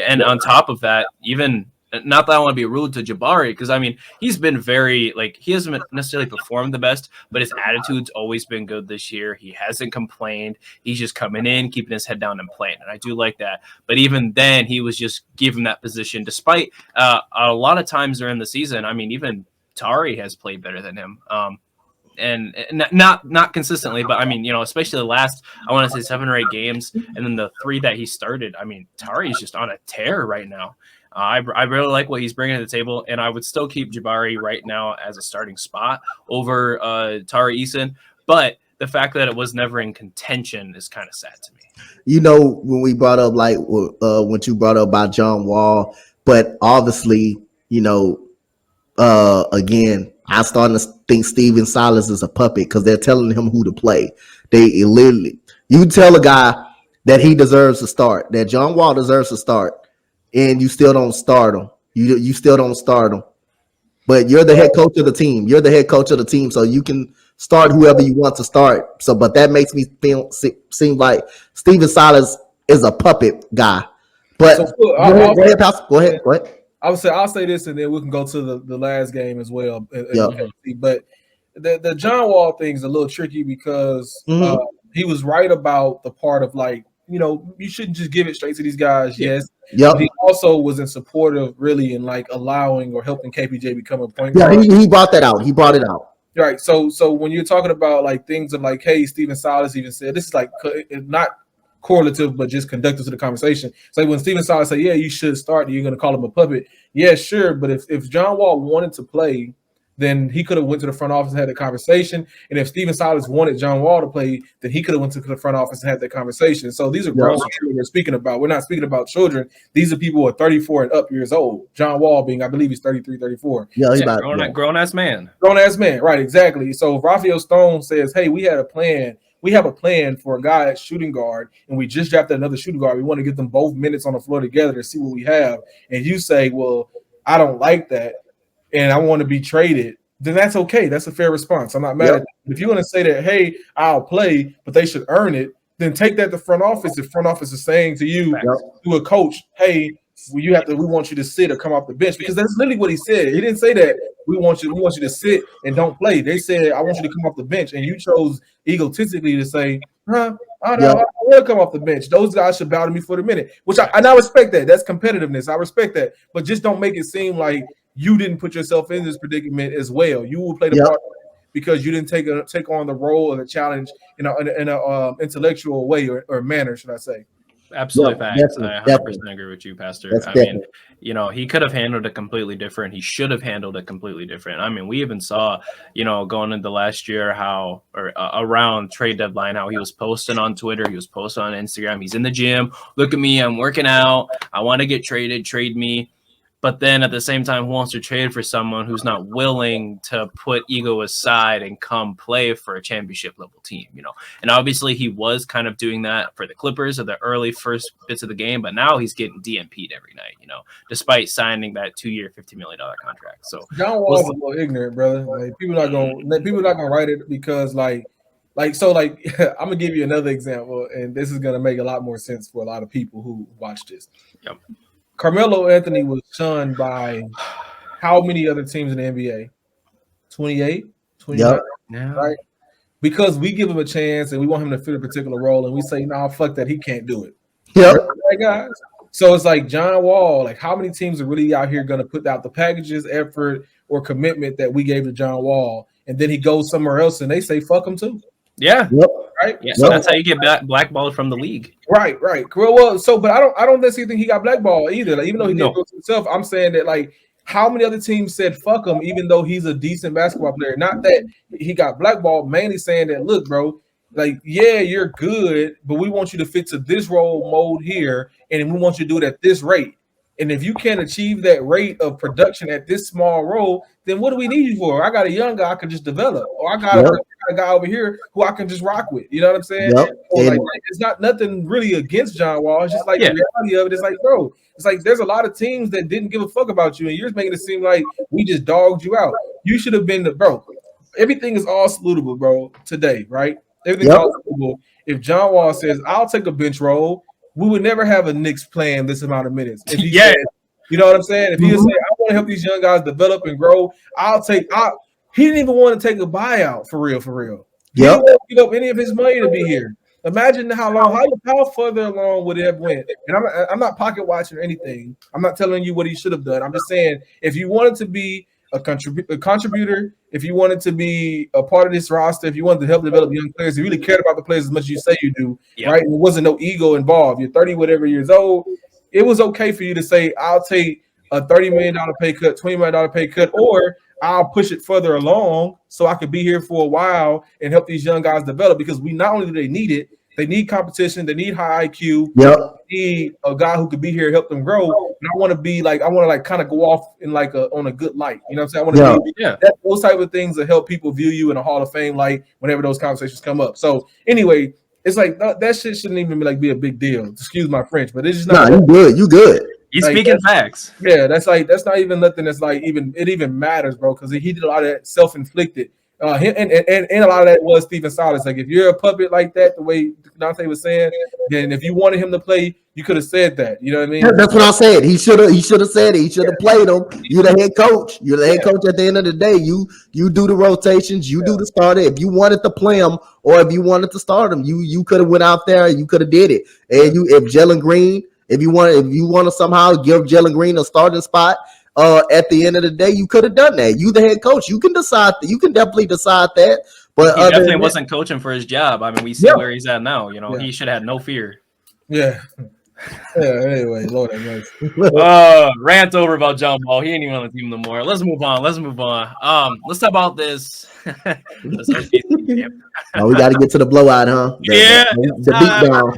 [SPEAKER 2] and on top of that, even not that I want to be rude to Jabari, because I mean he's been very he hasn't necessarily performed the best, but his attitude's always been good this year. He hasn't complained. He's just coming in, keeping his head down and playing, and I do like that. But even then, he was just given that position, despite a lot of times during the season. I mean, even Tari has played better than him. And not consistently, but I mean, especially the last, I want to say 7 or 8 games, and then the 3 that he started. I mean, Tari's just on a tear right now. I really like what he's bringing to the table, and I would still keep Jabari right now as a starting spot over Tari Eason. But the fact that it was never in contention is kind of sad to me.
[SPEAKER 4] When we brought up when you brought up about John Wall, but obviously, again, I'm starting to think Steven Silas is a puppet because they're telling him who to play. They literally, you tell a guy that he deserves to start, that John Wall deserves to start, and you still don't start him. You still don't start him. But you're the head coach of the team. You're the head coach of the team, so you can start whoever you want to start. So, but that makes me seem like Steven Silas is a puppet guy. But go ahead, Pastor. Go ahead.
[SPEAKER 3] I'll say this, and then we can go to the last game as well. But the John Wall thing is a little tricky because he was right about the part of you shouldn't just give it straight to these guys. Yes.
[SPEAKER 4] Yep.
[SPEAKER 3] But he also was in support of really in allowing or helping KPJ become a point guard.
[SPEAKER 4] Yeah, he brought that out. He brought it out.
[SPEAKER 3] Right. So when you're talking about things of hey, Steven Silas even said this is not correlative, but just conductive to the conversation. So when Steven Silas said, yeah, you should start, you're going to call him a puppet. Yeah, sure. But if John Wall wanted to play, then he could have went to the front office and had a conversation. And if Steven Silas wanted John Wall to play, then he could have went to the front office and had that conversation. So these are grown children we're speaking about. We're not speaking about children. These are people who are 34 and up years old. John Wall being, I believe he's 33, 34.
[SPEAKER 2] Yeah, he's grown-ass man.
[SPEAKER 3] Grown-ass man, right, exactly. So if Raphael Stone says, hey, we had a plan. We have a plan for a guy at shooting guard, and we just drafted another shooting guard. We want to get them both minutes on the floor together to see what we have. And you say, well, I don't like that, and I want to be traded, then that's okay. That's a fair response. I'm not mad at that. If you want to say that, hey, I'll play, but they should earn it, then take that to front office. If front office is saying to you, to a coach, hey, we want you to sit or come off the bench, because that's literally what he said. He didn't say that we want you to sit and don't play. They said, I want you to come off the bench, and you chose egotistically to say, I don't know, I want to come off the bench. Those guys should bow to me for the minute, which I respect that. That's competitiveness. I respect that, but just don't make it seem like you didn't put yourself in this predicament as well. You will play the part because you didn't take on the role or the challenge in a intellectual way or manner, should I say?
[SPEAKER 2] Absolutely facts. I 100% agree with you, Pastor. Mean, he could have handled it completely different. He should have handled it completely different. I mean, we even saw, going into last year around trade deadline, how he was posting on Twitter, he was posting on Instagram. He's in the gym. Look at me, I'm working out. I want to get traded. Trade me. But then at the same time, who wants to trade for someone who's not willing to put ego aside and come play for a championship level team, And obviously he was kind of doing that for the Clippers at the early first bits of the game, but now he's getting DMP'd every night, despite signing that 2-year, $50 million contract. So
[SPEAKER 3] John Wall's a little ignorant, brother. People not gonna write it because I'm gonna give you another example, and this is gonna make a lot more sense for a lot of people who watch this.
[SPEAKER 2] Yep.
[SPEAKER 3] Carmelo Anthony was shunned by how many other teams in the NBA? 28, 29, right? Because we give him a chance and we want him to fit a particular role, and we say, "Nah, fuck that, he can't do it." Right, guys. So it's like John Wall. How many teams are really out here going to put out the packages, effort, or commitment that we gave to John Wall, and then he goes somewhere else and they say, "Fuck him too."
[SPEAKER 2] Yeah.
[SPEAKER 3] Right.
[SPEAKER 2] Yeah. So that's how you get blackballed from the league.
[SPEAKER 3] Right. Well, but I don't necessarily think he got blackballed either. Even though he did go to himself, I'm saying that how many other teams said fuck him, even though he's a decent basketball player? Not that he got blackballed, mainly saying that, look, bro, you're good, but we want you to fit to this role mode here, and we want you to do it at this rate. And if you can't achieve that rate of production at this small role, then what do we need you for? I got a young guy I can just develop, or I got a guy over here who I can just rock with. You know what I'm saying? So it's not nothing really against John Wall. It's just the reality of it. It's bro, there's a lot of teams that didn't give a fuck about you, and you're making it seem like we just dogged you out. You should have been bro. Everything is all salutable, bro, today, right? Everything's on the table. If John Wall says, "I'll take a bench role," we would never have a Knicks playing this amount of minutes. If he said, you know what I'm saying? If he would say, "I want to help these young guys develop and grow," he didn't even want to take a buyout for real. He didn't want to give up any of his money to be here. Imagine how further along would it have went? And I'm not pocket watching or anything. I'm not telling you what he should have done. I'm just saying if you wanted to be a contributor, if you wanted to be a part of this roster, if you wanted to help develop young players, if you really cared about the players as much as you say you do, right? And there wasn't no ego involved. You're 30 whatever years old. It was okay for you to say, "I'll take a $30 million pay cut, $20 million pay cut, or I'll push it further along so I could be here for a while and help these young guys develop," because we not only do they need it, they need competition, they need high IQ, they need a guy who could be here and help them grow. And I want to kind of go off in on a good light. You know what I'm saying? I want to be those type of things that help people view you in a Hall of Fame light whenever those conversations come up. So anyway, it's like that shit shouldn't even be a big deal. Excuse my French, but it's just not.
[SPEAKER 4] You good.
[SPEAKER 2] He's speaking facts.
[SPEAKER 3] Yeah, that's not even nothing that's even matters, bro, because he did a lot of that self-inflicted. And a lot of that was Stephen Silas. Like, if you're a puppet like that, the way Dante was saying, then if you wanted him to play, you could have said that. You know what I mean?
[SPEAKER 4] That's what I said. He should have said it. He should have played him. You're the head coach. You're the head coach at the end of the day. You do the rotations. You do the starter. If you wanted to play him or if you wanted to start him, you could have went out there and you could have did it. And if Jalen Green, if you want to somehow give Jalen Green a starting spot, at the end of the day, you could have done that. You the head coach. You can decide. You can definitely decide that. But
[SPEAKER 2] he definitely wasn't coaching for his job. I mean, we see where he's at now. You know, he should have had no fear.
[SPEAKER 3] Yeah. Anyway, Lord have mercy.
[SPEAKER 2] Rant over about John Wall. He ain't even on the team no more. Let's move on. Let's talk about this.
[SPEAKER 4] We got to get to the blowout, huh? The beatdown.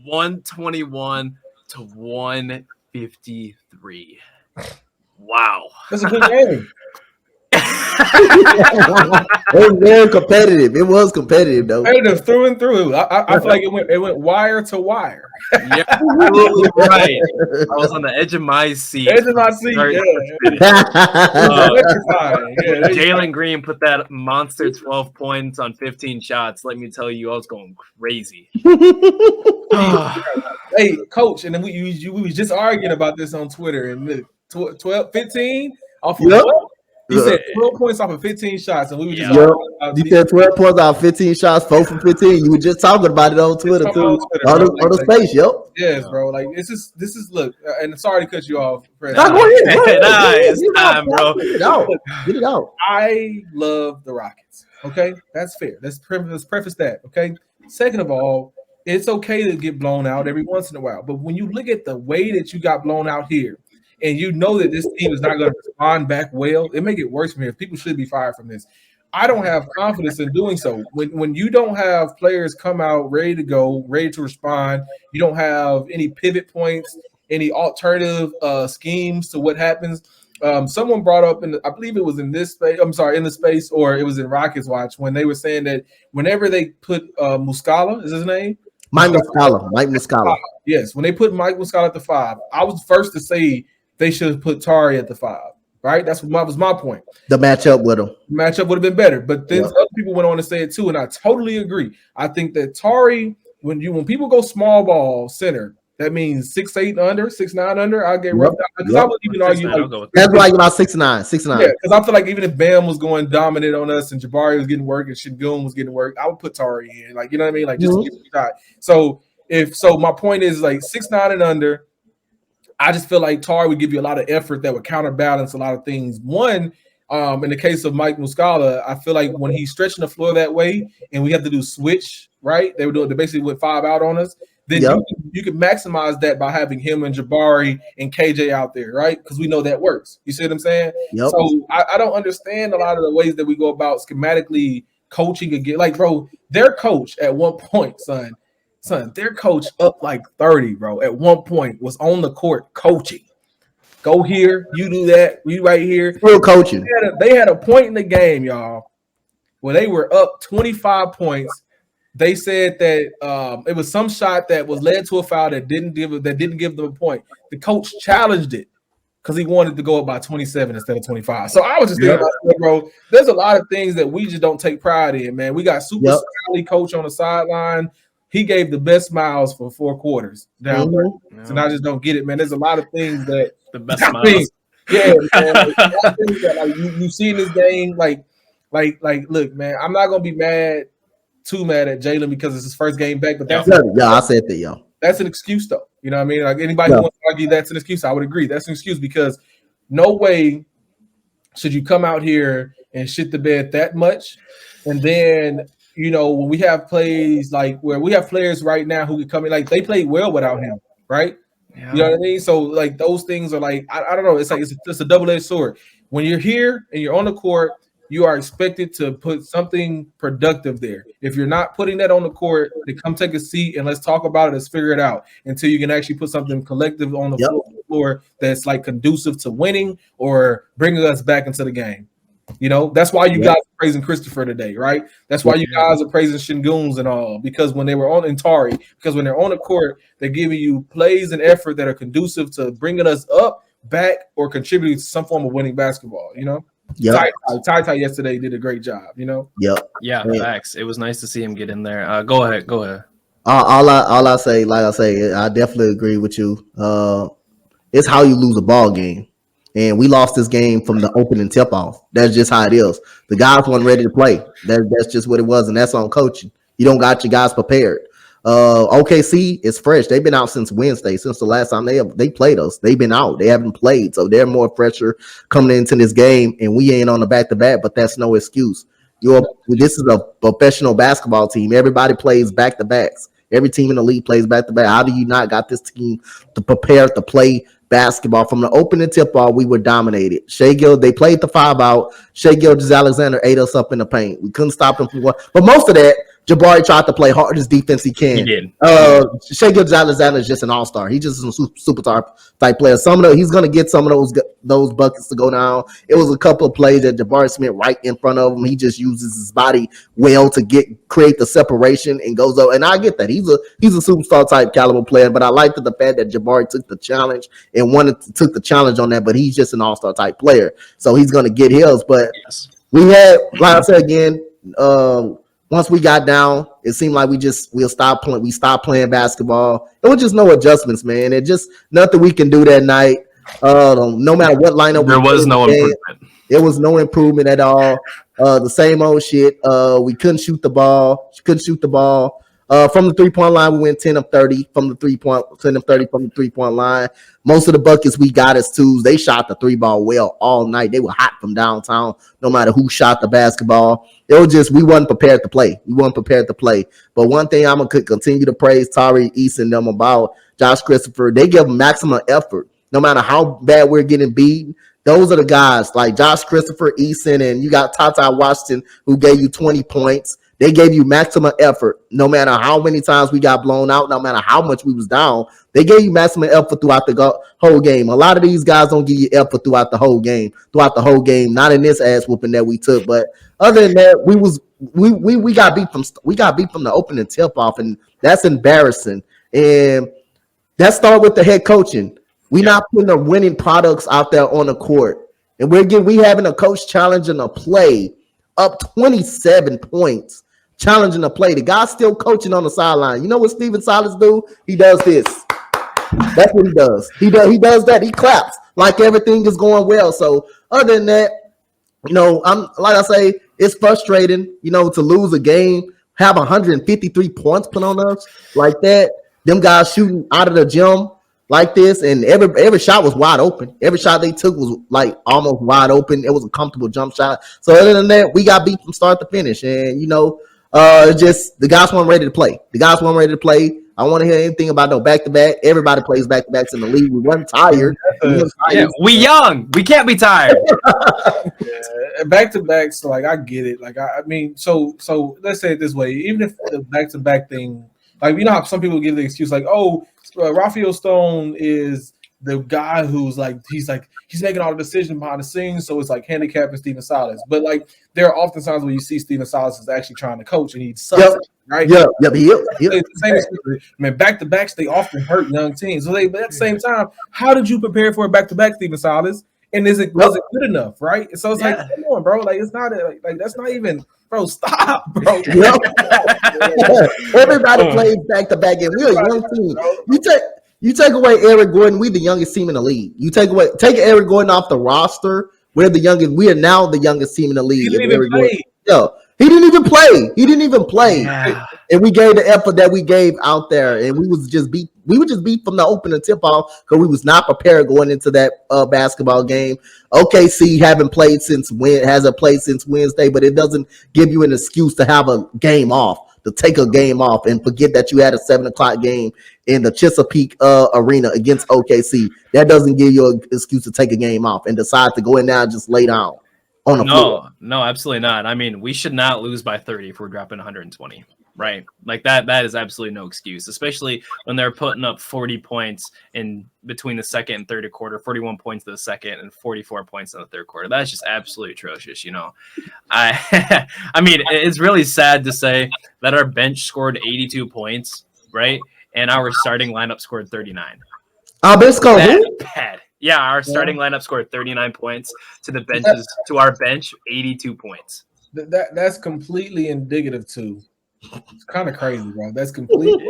[SPEAKER 2] 121 to 153. Wow.
[SPEAKER 3] That's a good game.
[SPEAKER 4] It was very competitive. It was competitive, though.
[SPEAKER 3] Competitive through and through. I feel like it went wire to wire.
[SPEAKER 2] Yeah, absolutely right. I was on the edge of my seat. Jalen Green put that monster 12 points on 15 shots. Let me tell you, I was going crazy.
[SPEAKER 3] Hey, coach, and then we was just arguing about this on Twitter. And 15 off of what? He said 12 points off of 15 shots, and we were just
[SPEAKER 4] you said 12 points off 15 shots, 4 from 15. You were just talking about it on Twitter too. On the space,
[SPEAKER 3] Yes, bro. Like this is look, and sorry to cut you off, Fred.
[SPEAKER 4] Go ahead.
[SPEAKER 2] It's time, bro.
[SPEAKER 4] Get it out.
[SPEAKER 3] I love the Rockets. Okay, that's fair. Let's preface that. Okay. Second of all, it's okay to get blown out every once in a while, but when you look at the way that you got blown out here, and you know that this team is not going to respond back well, it make it worse for me. People should be fired from this. I don't have confidence in doing so. When you don't have players come out ready to go, ready to respond, you don't have any pivot points, any alternative schemes to what happens. Someone brought up, I believe it was in this space. I'm sorry, in the space, or it was in Rockets Watch when they were saying that whenever they put Muscala, is his name?
[SPEAKER 4] Mike Muscala.
[SPEAKER 3] Yes, when they put Mike Muscala at the 5, I was first to say they should have put Tari at the 5, right? That was my point.
[SPEAKER 4] The matchup with him.
[SPEAKER 3] The matchup would have been better. But then other people went on to say it too, and I totally agree. I think that Tari, when people go small ball center, that means 6'8" under, 6'9" under. I'll get roughed out. Because I would even argue.
[SPEAKER 4] That's like about 6'9". 6'9".
[SPEAKER 3] Yeah, because I feel like even if Bam was going dominant on us and Jabari was getting work and Şengün was getting work, I would put Tari in. Like, you know what I mean? Like, just to get a shot. So my point is like 6'9" and under. I just feel like Tari would give you a lot of effort that would counterbalance a lot of things. One, in the case of Mike Muscala, I feel like when he's stretching the floor that way and we have to do switch, right? They basically went 5 out on us. Then you can maximize that by having him and Jabari and KJ out there, right? Because we know that works. You see what I'm saying?
[SPEAKER 4] Yep.
[SPEAKER 3] So I don't understand a lot of the ways that we go about schematically coaching again. Like, bro, their coach at one point, son, their coach up like 30, bro, at one point was on the court coaching. Go here, you do that, we right here.
[SPEAKER 4] Still coaching.
[SPEAKER 3] They had a point in the game, y'all, where they were up 25 points. They said that it was some shot that was led to a foul that didn't give them a point. The coach challenged it. because he wanted to go up by 27 instead of 25. So I was just thinking about, bro, there's a lot of things that we just don't take pride in, man. We got super smiley coach on the sideline. He gave the best smiles for 4 quarters down there. And I just don't get it, man. There's a lot of things that
[SPEAKER 2] the best smiles.
[SPEAKER 3] Yeah, man. Like, you see in this game, like, look, man, I'm not gonna be too mad at Jalen because it's his first game back, but
[SPEAKER 4] I said that, yo.
[SPEAKER 3] That's an excuse, though. You know what I mean? Like anybody who wants to argue that's an excuse, I would agree. That's an excuse because no way should you come out here and shit the bed that much, and then when we have plays like where we have players right now who can come in, like they played well without him, right? Yeah. You know what I mean? So like those things are like I don't know. It's like it's a double-edged sword. When you're here and you're on the court, you are expected to put something productive there. If you're not putting that on the court, then come take a seat and let's talk about it. Let's figure it out until you can actually put something collective on the floor that's like conducive to winning or bringing us back into the game. That's why you guys are praising Christopher today, right? That's why you guys are praising Shinguns and all, because when they were on Tari, because when they're on the court, they're giving you plays and effort that are conducive to bringing us up, back, or contributing to some form of winning basketball, Ty yesterday did a great job,
[SPEAKER 2] Yeah, facts. It was nice to see him get in there. Go ahead.
[SPEAKER 4] All I say, like I say, I definitely agree with you. It's how you lose a ball game. And we lost this game from the opening tip-off. That's just how it is. The guys weren't ready to play. That's just what it was, and that's on coaching. You don't got your guys prepared. OKC is fresh. They've been out since Wednesday, since the last time they played us. They've been out. They haven't played, so they're more fresher coming into this game, and we ain't on the back-to-back, but that's no excuse. This is a professional basketball team. Everybody plays back-to-backs. Every team in the league plays back-to-back. How do you not got this team to prepare to play basketball? From the opening tip-off, we were dominated. Shai Gilgeous, they played the 5 out. Shai Gilgeous-Alexander ate us up in the paint. We couldn't stop him from going. But most of that, Jabari tried to play hardest defense he can.
[SPEAKER 2] He did.
[SPEAKER 4] Shai Gilgeous-Alexander is just an all-star. He's just a superstar type player. He's going to get some of those buckets to go down. It was a couple of plays that Jabari Smith right in front of him. He just uses his body well to create the separation and goes up. And I get that. He's a superstar type caliber player, but I like the fact that Jabari took the challenge and took the challenge on that, but he's just an all-star type player. So he's going to get his. But we had, like I said again, once we got down, it seemed like we stopped playing. We stopped playing basketball. It was just no adjustments, man. It just nothing we can do that night. No matter what lineup,
[SPEAKER 2] there was no improvement.
[SPEAKER 4] It was no improvement at all. The same old shit. We couldn't shoot the ball. From the 3-point line, we went 10 of 30 from the 3-point line. Most of the buckets we got as twos. They shot the 3-ball well all night. They were hot from downtown, no matter who shot the basketball. It was just we wasn't prepared to play. But one thing I'm gonna continue to praise Tari, East, and them about Josh Christopher. They give maximum effort, no matter how bad we're getting beaten. Those are the guys like Josh Christopher, Eason, and you got Tata Washington who gave you 20 points. They gave you maximum effort, no matter how many times we got blown out, no matter how much we was down. They gave you maximum effort throughout the whole game. A lot of these guys don't give you effort throughout the whole game. Not in this ass whooping that we took, but other than that, we got beat from the opening tip off, and that's embarrassing. And that start with the head coaching. We not putting the winning products out there on the court, and we having a coach challenging a play up 27 points. Challenging the play. The guy's still coaching on the sideline. You know what Steven Silas do? He does this. That's what he does. He does that. He claps like everything is going well. So other than that, I'm like I say, it's frustrating, to lose a game, have 153 points put on us like that. Them guys shooting out of the gym like this, and every shot was wide open. Every shot they took was like almost wide open. It was a comfortable jump shot. So other than that, we got beat from start to finish, and just the guys weren't ready to play. I don't want to hear anything about no back-to-back. Everybody plays back-to-backs in the league. We weren't tired.
[SPEAKER 2] We young. We can't be tired.
[SPEAKER 3] Back-to-backs, like I get it. Like I mean, so let's say it this way. Even if the back-to-back thing, like how some people give the excuse like, oh, Raphael Stone is the guy who's like he's making all the decisions behind the scenes, so it's like handicapping Stephen Silas. But like there are often times where you see Stephen Silas is actually trying to coach and he sucks, right?
[SPEAKER 4] Yep.
[SPEAKER 3] The same as, man, back-to-backs they often hurt young teams. So but at the same time, how did you prepare for a back-to-back, Stephen Silas? And was it good enough, right? So it's like, come on, bro. Like it's not like that's not even, bro. Stop, bro.
[SPEAKER 4] Everybody plays back to back, and we're a young team. You take away Eric Gordon, we the youngest team in the league. Take Eric Gordon off the roster. We're the youngest. We are now the youngest team in the league.
[SPEAKER 3] He didn't even play.
[SPEAKER 4] He didn't even play. Yeah. And we gave the effort that we gave out there, and we were just beat from the opening tip off because we was not prepared going into that basketball game. OKC hasn't played since Wednesday, but it doesn't give you an excuse to have a game off, to take a game off and forget that you had a 7:00 game in the Chesapeake arena against OKC. That doesn't give you an excuse to take a game off and decide to go in there and just lay down on the floor.
[SPEAKER 2] No, absolutely not. I mean, we should not lose by 30 if we're dropping 120, right? Like that is absolutely no excuse, especially when they're putting up 40 points in between the second and third quarter, 41 points in the second and 44 points in the third quarter. That's just absolutely atrocious, you know. I mean, it's really sad to say that our bench scored 82 points, right? And our starting lineup scored 39.
[SPEAKER 4] Bad.
[SPEAKER 2] Yeah, our starting lineup scored 39 points to our bench 82 points.
[SPEAKER 3] That's completely indicative too. It's kind of crazy, bro. That's completely.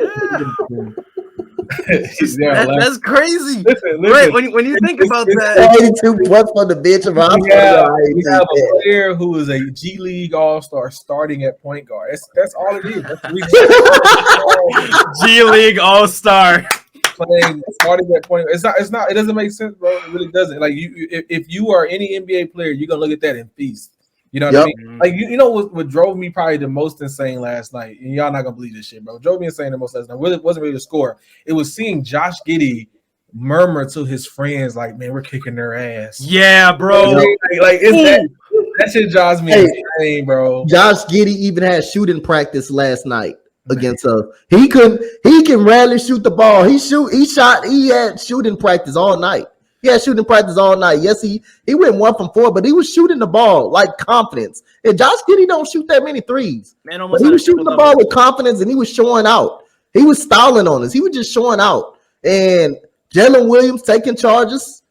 [SPEAKER 2] That's crazy. Listen. Right, when you think about that,
[SPEAKER 4] 82 points for the bench.
[SPEAKER 3] We have a player who is a G League All-Star starting at point guard. That's all it is.
[SPEAKER 2] G League All-Star.
[SPEAKER 3] Playing starting at point. It's not. It doesn't make sense, bro. It really doesn't. Like if you are any NBA player, you're gonna look at that and feast. You know what I mean? Like you know what drove me probably the most insane last night, and y'all not gonna believe this shit, bro. Drove me insane the most last night. It wasn't really the score. It was seeing Josh Giddey murmur to his friends, like, "Man, we're kicking their ass."
[SPEAKER 2] Yeah, bro.
[SPEAKER 3] Like that shit drives me insane, bro.
[SPEAKER 4] Josh Giddey even had shooting practice last night against us. He can rarely shoot the ball. He had shooting practice all night. Yes, he went 1 from 4, but he was shooting the ball like confidence. And Josh Giddey don't shoot that many threes. Man, but he was shooting the ball with confidence, and he was showing out. He was styling on us. He was just showing out. And Jalen Williams taking charges,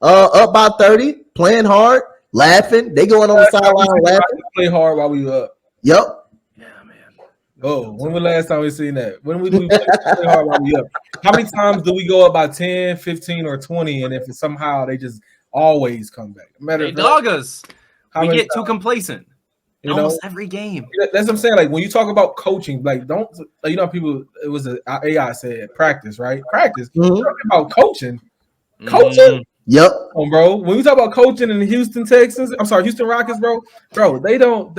[SPEAKER 4] up by 30, playing hard, laughing. They going on the sideline laughing.
[SPEAKER 3] Play hard while we up.
[SPEAKER 4] Yep.
[SPEAKER 3] Oh, when was the last time we seen that? When we play hard while we up? How many times do we go up by 10, 15, or 20, and if somehow they just always come back?
[SPEAKER 2] They dog us. We get too complacent. Almost every game.
[SPEAKER 3] That's what I'm saying. Like when you talk about coaching, like don't people. It was an AI said practice, right? Practice. Talking about coaching. Coaching.
[SPEAKER 4] Yep.
[SPEAKER 3] Bro. When we talk about coaching in the Houston Rockets, bro, they don't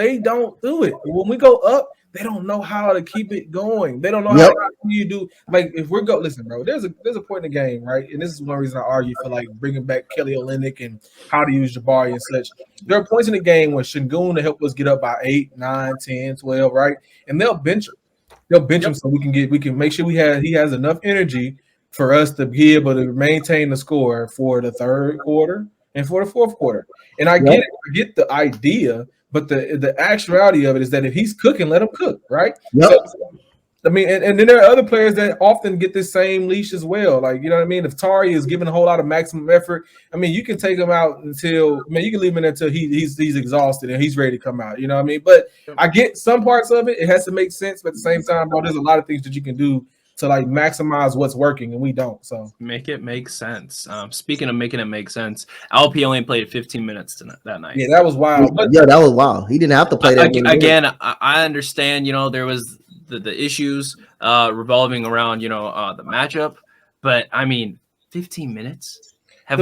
[SPEAKER 3] do it. When we go up, they don't know how to keep it going. They don't know how you do. Like if we're listen, bro. There's a point in the game, right? And this is one reason I argue for like bringing back Kelly Olynyk and how to use Jabari and such. There are points in the game where Şengün to help us get up by 8, 9, 10, 12, right? And they'll bench him. They'll bench him so we can make sure he has enough energy for us to be able to maintain the score for the third quarter and for the fourth quarter. And I get the idea. But the actuality of it is that if he's cooking, let him cook, right?
[SPEAKER 4] Yep.
[SPEAKER 3] So, I mean, and then there are other players that often get this same leash as well. Like, you know what I mean? If Tari is giving a whole lot of maximum effort, I mean, you can take him out you can leave him until he's exhausted and he's ready to come out. You know what I mean? But I get some parts of it. It has to make sense. But at the same time, bro, there's a lot of things that you can do to like maximize what's working, and we don't. So
[SPEAKER 2] make it make sense. Speaking of making it make sense, LP only played 15 minutes that night.
[SPEAKER 3] Yeah, that was wild.
[SPEAKER 4] That was wild. He didn't have to play that
[SPEAKER 2] again. I understand. There was the issues revolving around the matchup, but I mean, 15 minutes.
[SPEAKER 3] The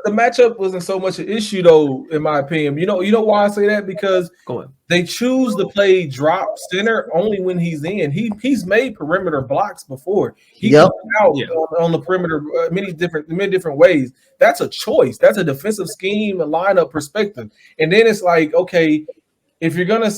[SPEAKER 3] matchup wasn't so much an issue though, in my opinion. You know why I say that? Because they choose to play drop center only when he's in. He's made perimeter blocks before. He comes out on the perimeter many different ways. That's a choice. That's a defensive scheme, a lineup perspective. And then it's like, okay, if you're gonna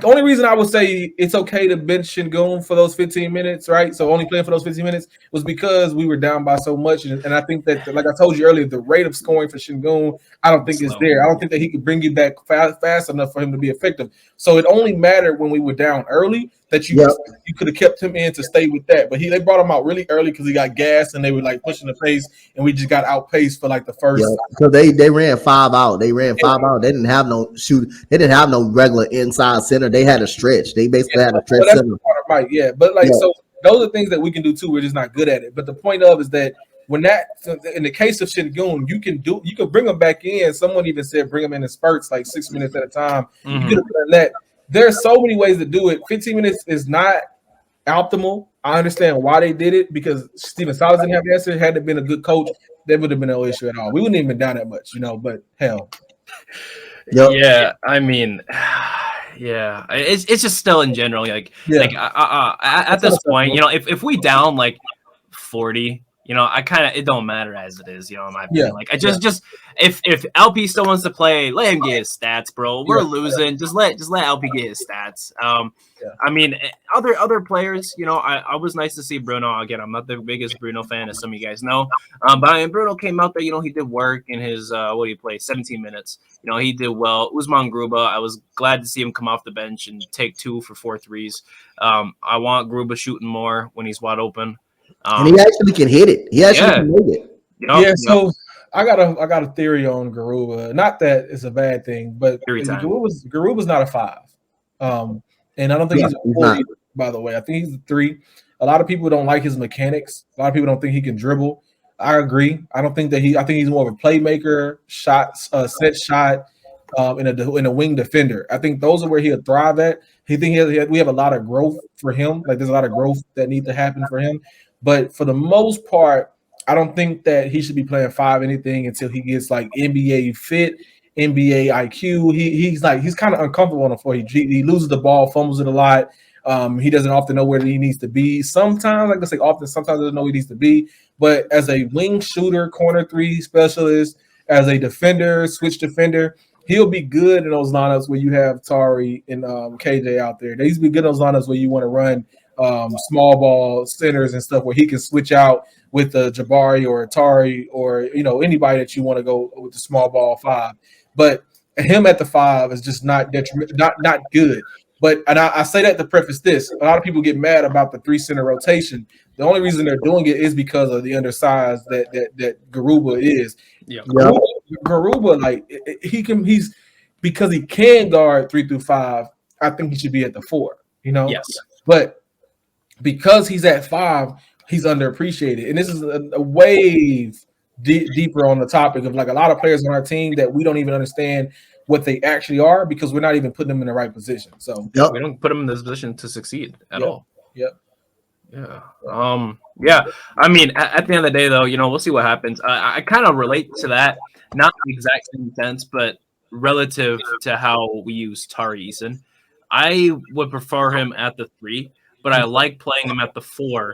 [SPEAKER 3] only reason I would say it's okay to bench Şengün for those 15 minutes, right? So only playing for those 15 minutes was because we were down by so much, and I think that, like I told you earlier, the rate of scoring for Şengün, I don't think is there. I don't think that he could bring you back fast enough for him to be effective. So it only mattered when we were down early that you could have kept him in to stay with that. But they brought him out really early because he got gas and they were like pushing the pace, and we just got outpaced for like the first.
[SPEAKER 4] Because they ran 5 out. They ran 5 out. They didn't have no shoot. They didn't have no regular inside center. They had a stretch. They basically had a stretch center.
[SPEAKER 3] Right, yeah. But so those are things that we can do too. We're just not good at it. But the point is that in the case of Şengün, you can bring him back in. Someone even said bring him in spurts, like 6 minutes at a time. You could have done that. There's so many ways to do it. 15 minutes is not optimal. I understand why they did it, because Stephen Silas didn't have the answer. Had it been a good coach, there would have been no issue at all. We wouldn't even been down that much, but hell.
[SPEAKER 2] Yeah, I mean, yeah, it's just still in general, at this point, if we down like 40, it don't matter as it is, in my opinion. Just if LP still wants to play, let him get his stats, bro. We're losing. Just let LP get his stats. I mean, other players, I was nice to see Bruno again. I'm not the biggest Bruno fan, as some of you guys know, but Bruno came out there. He did work in his what he played 17 minutes. He did well. Usman Gruba, I was glad to see him come off the bench and take 2 for 4 threes. I want Gruba shooting more when he's wide open.
[SPEAKER 4] And he actually can hit it. He actually can make it.
[SPEAKER 3] So I got a theory on Garuba. Not that it's a bad thing, but Garuba's not a 5. And I don't think he's a 4 either, by the way. I think he's a 3. A lot of people don't like his mechanics. A lot of people don't think he can dribble. I agree. I don't think that I think he's more of a playmaker, set shot, in a wing defender. I think those are where he'll thrive at. We have a lot of growth for him. Like, there's a lot of growth that needs to happen for him. But for the most part, I don't think that he should be playing 5 anything until he gets like NBA fit, NBA IQ. He's kind of uncomfortable on the floor. He loses the ball, fumbles it a lot. He doesn't often know where he needs to be. Sometimes, like I say, sometimes doesn't know where he needs to be. But as a wing shooter, corner 3 specialist, as a defender, switch defender, he'll be good in those lineups where you have Tari and KJ out there. He's be good in those lineups where you want to run small ball centers and stuff, where he can switch out with Jabari or Tari or anybody that you want to go with the small ball 5. But him at the 5 is just not good. But I say that to preface this. A lot of people get mad about the 3 center rotation. The only reason they're doing it is because of the undersized that Garuba is. Yeah. Garuba, he's because he can guard 3 through 5. I think he should be at the 4.
[SPEAKER 2] Yes.
[SPEAKER 3] But because he's at 5, he's underappreciated, and this is a wave deeper on the topic of like a lot of players on our team that we don't even understand what they actually are because we're not even putting them in the right position. So
[SPEAKER 2] we don't put them in this position to succeed at all.
[SPEAKER 3] Yep.
[SPEAKER 2] Yeah. I mean, at the end of the day, though, we'll see what happens. I kind of relate to that, not the exact same sense, but relative to how we use Tari Eason. I would prefer him at the 3, but I like playing him at the 4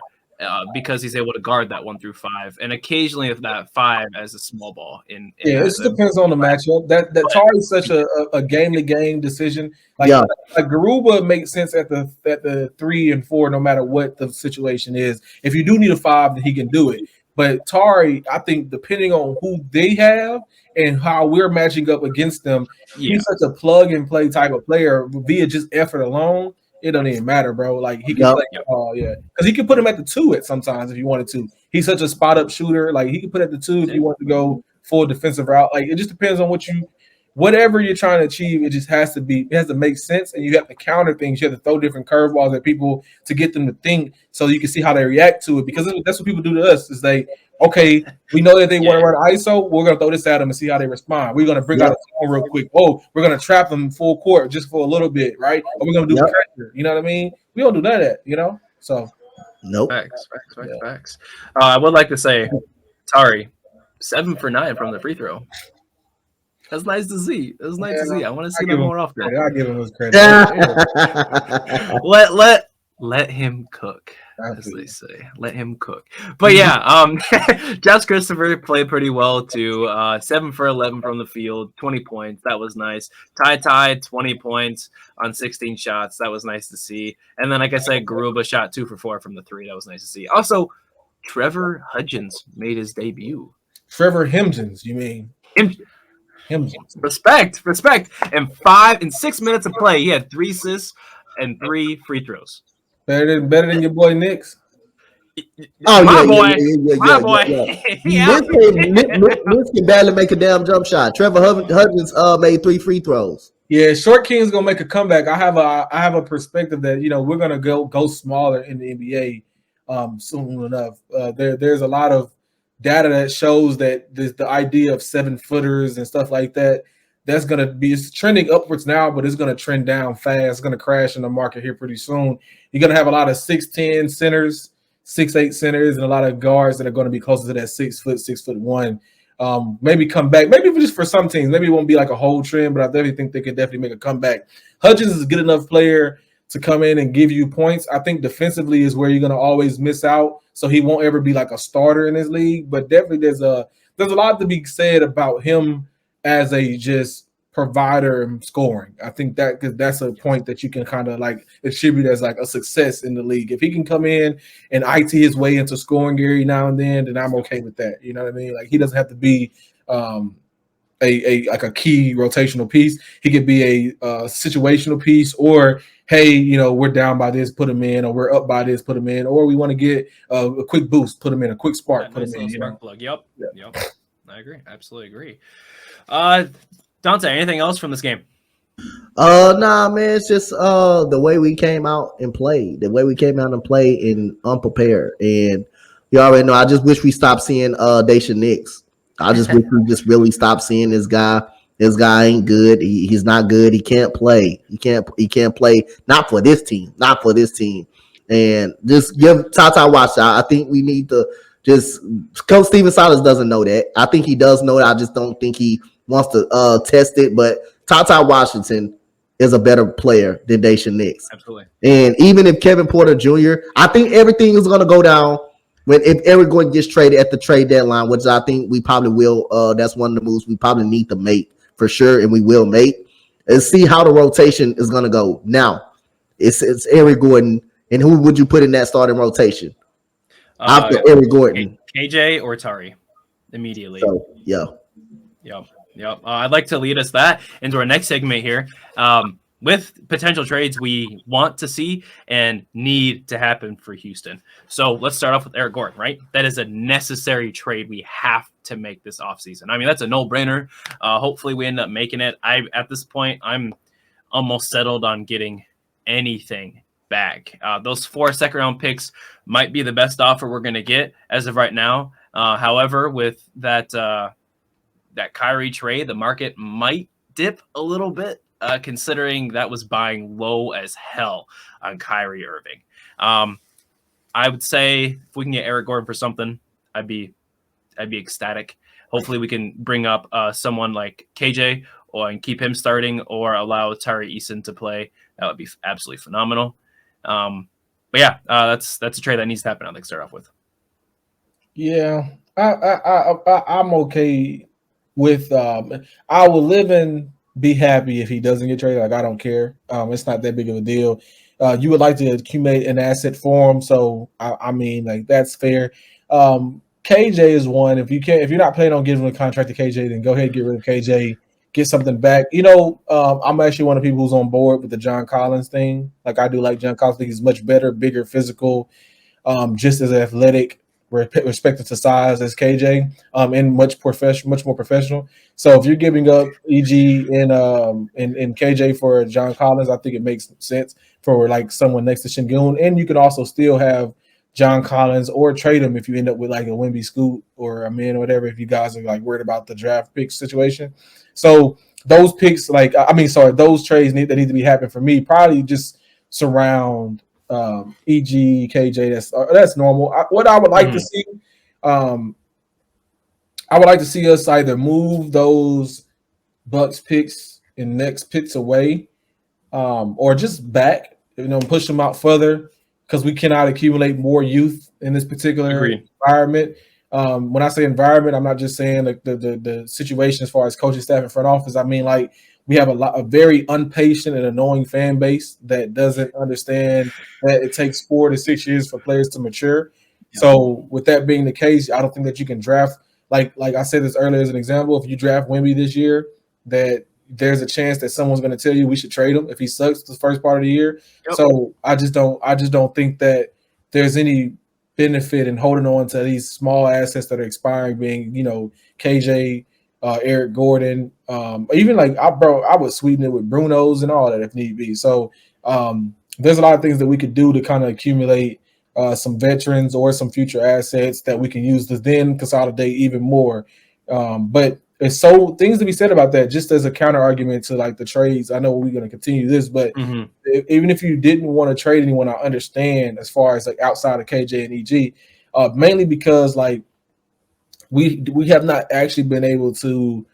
[SPEAKER 2] because he's able to guard that 1 through 5, and occasionally if that 5 as a small ball. It
[SPEAKER 3] just depends on the matchup. That Tari is such a game to game decision. Like Garuba makes sense at the 3 and 4, no matter what the situation is. If you do need a 5, then he can do it. But Tari, I think depending on who they have and how we're matching up against them, he's such a plug and play type of player via just effort alone. It don't even matter, bro. Like he can play, because he can put him at the 2 at sometimes if you wanted to. He's such a spot up shooter. Like he can put at the 2 if you want to go full defensive route. Like it just depends on whatever you're trying to achieve. It just has to make sense, and you have to counter things. You have to throw different curveballs at people to get them to think, so you can see how they react to it. Because that's what people do to us. Is we know that they want to run ISO. We're gonna throw this at them and see how they respond. We're gonna bring out a phone real quick. Oh, we're gonna trap them full court just for a little bit, right? Or we're gonna do pressure. You know what I mean? We don't do none of that. So
[SPEAKER 4] nope.
[SPEAKER 2] Facts. I would like to say, Tari, 7 for 9 from the free throw. That's nice to see. That's nice to see. I want to see them more often.
[SPEAKER 3] I give him his credit.
[SPEAKER 2] let him cook,
[SPEAKER 3] I
[SPEAKER 2] as
[SPEAKER 3] feel
[SPEAKER 2] they
[SPEAKER 3] you.
[SPEAKER 2] say. Let him cook. But yeah, Josh Christopher played pretty well too. 7 for 11 from the field, 20 points. That was nice. Ty 20 points on 16 shots. That was nice to see. And then, like I said, Garuba shot 2 for 4 from the 3. That was nice to see. Also, Trevor Hudgens made his debut.
[SPEAKER 3] Trevor Hemgens, you mean?
[SPEAKER 2] Him,
[SPEAKER 3] Hemgens.
[SPEAKER 2] respect. And 6 minutes of play, he had 3 assists and 3 free throws.
[SPEAKER 3] Better than your boy Knicks.
[SPEAKER 4] Oh
[SPEAKER 2] My
[SPEAKER 4] yeah,
[SPEAKER 2] boy.
[SPEAKER 4] yeah.
[SPEAKER 2] He out
[SPEAKER 4] Knicks can barely make a damn jump shot. Trevor Hudgens made 3 free throws.
[SPEAKER 3] Yeah, Short King's gonna make a comeback. I have a perspective that we're gonna go smaller in the NBA soon enough. There's a lot of data that shows that the idea of 7-footers and stuff like that that's gonna be it's trending upwards now, but it's gonna trend down fast. It's gonna crash in the market here pretty soon. You're gonna have a lot of 6'10" centers, 6'8" centers, and a lot of guards that are going to be closer to that 6 foot, 6'1". Maybe come back. Maybe just for some teams. Maybe it won't be like a whole trend, but I definitely think they could definitely make a comeback. Hudgens is a good enough player to come in and give you points. I think defensively is where you're going to always miss out, so he won't ever be like a starter in this league. But definitely there's a lot to be said about him as a just provider and scoring. I think that's a point that you can kind of like attribute as like a success in the league. If he can come in and IT his way into scoring every now and then I'm okay with that. You know what I mean? Like he doesn't have to be a like a key rotational piece. He could be a situational piece, or hey, we're down by this, put him in, or we're up by this, put him in, or we want to get a quick boost, put him in, a quick spark, put
[SPEAKER 2] nice
[SPEAKER 3] him in.
[SPEAKER 2] Spark plug. Yep. I agree. Absolutely agree. Dante, anything else from this game?
[SPEAKER 4] Nah, man, it's just the way we came out and played, and unprepared. And you already know, I just wish we stopped seeing Daisha Nix. I just wish we just really stopped seeing this guy. This guy ain't good. He's not good. He can't play. He can't play. Not for this team. And just give Tata watch. I think we need to just Coach Steven Silas doesn't know that. I think he does know that. I just don't think he wants to test it. But Tata Washington is a better player than Daisha Nix.
[SPEAKER 2] Absolutely.
[SPEAKER 4] And even if Kevin Porter Jr., I think everything is going to go down if Eric Gordon gets traded at the trade deadline, which I think we probably will. That's one of the moves we probably need to make for sure, and we will make. And see how the rotation is going to go. Now, it's Eric Gordon, and who would you put in that starting rotation? After Eric Gordon.
[SPEAKER 2] KJ or Tari immediately.
[SPEAKER 4] So, yeah.
[SPEAKER 2] Yep. I'd like to lead us that into our next segment here with potential trades we want to see and need to happen for Houston. So let's start off with Eric Gordon, right? That is a necessary trade we have to make this offseason. I mean, that's a no-brainer. Hopefully we end up making it. At this point, I'm almost settled on getting anything back. Those 4 second-round picks might be the best offer we're going to get as of right now. However, with that Kyrie trade, the market might dip a little bit, considering that was buying low as hell on Kyrie Irving. I would say if we can get Eric Gordon for something, I'd be ecstatic. Hopefully we can bring up someone like KJ and keep him starting, or allow Tari Eason to play. That would be absolutely phenomenal. But yeah, that's a trade that needs to happen. I'd like to start off with.
[SPEAKER 3] Yeah, I'm okay with I will live and be happy if he doesn't get traded. Like I don't care. It's not that big of a deal. You would like to accumulate an asset for him, so I mean, like that's fair. KJ is one. If you're not planning on giving a contract to KJ, then go ahead and get rid of KJ. Get something back. I'm actually one of the people who's on board with the John Collins thing. Like I do like John Collins. I think he's much better, bigger, physical, just as athletic, respected to size as KJ, and much more professional. So if you're giving up EG and KJ for John Collins, I think it makes sense for like someone next to Şengün. And you could also still have John Collins or trade him if you end up with like a Wemby Scoot or a man or whatever, if you guys are like worried about the draft pick situation. So those picks, those trades that need to be happening for me, probably just surround EG, KJ. That's normal. What I would like to see, I would like to see us either move those Bucks picks and next picks away, or just back, push them out further because we cannot accumulate more youth in this particular
[SPEAKER 2] Agreed.
[SPEAKER 3] environment. When I say environment, I'm not just saying like the situation as far as coaching staff and front office. I mean, like, we have a very impatient and annoying fan base that doesn't understand that it takes 4 to 6 years for players to mature. So with that being the case, I don't think that you can draft like I said this earlier as an example. If you draft Wemby this year, that there's a chance that someone's going to tell you we should trade him if he sucks the first part of the year.
[SPEAKER 2] Yep.
[SPEAKER 3] So I just don't think that there's any benefit in holding on to these small assets that are expiring, being KJ, Eric Gordon, even like I would sweeten it with Bruno's and all that if need be. So there's a lot of things that we could do to kind of accumulate some veterans or some future assets that we can use to then consolidate even more. But there's so things to be said about that, just as a counter argument to like the trades. I know we're going to continue this, but even if you didn't want to trade anyone, I understand as far as like outside of KJ and EG, mainly because like we have not actually been able to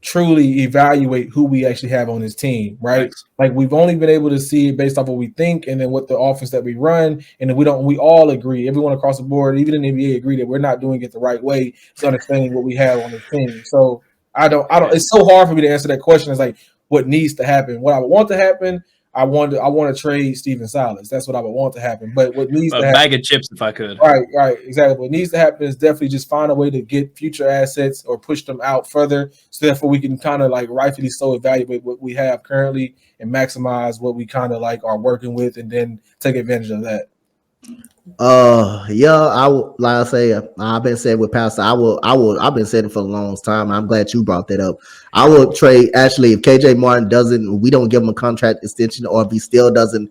[SPEAKER 3] truly evaluate who we actually have on this team, right? Like we've only been able to see it based off what we think and then what the offense that we run, and then we all agree, everyone across the board, even in the NBA, agree that we're not doing it the right way to understanding what we have on the team. So I don't it's so hard for me to answer that question. It's like what needs to happen. What I would want to happen, I want to trade Steven Silas. That's what I would want to happen. But what needs to happen,
[SPEAKER 2] bag of chips if I could.
[SPEAKER 3] Right, exactly. What needs to happen is definitely just find a way to get future assets or push them out further, so therefore we can kind of like rightfully so evaluate what we have currently and maximize what we kind of like are working with, and then take advantage of that.
[SPEAKER 4] Like I say, I've been saying with Pastor, I've been saying it for a long time. I'm glad you brought that up. I will trade actually if KJ Martin we don't give him a contract extension, or if he still doesn't.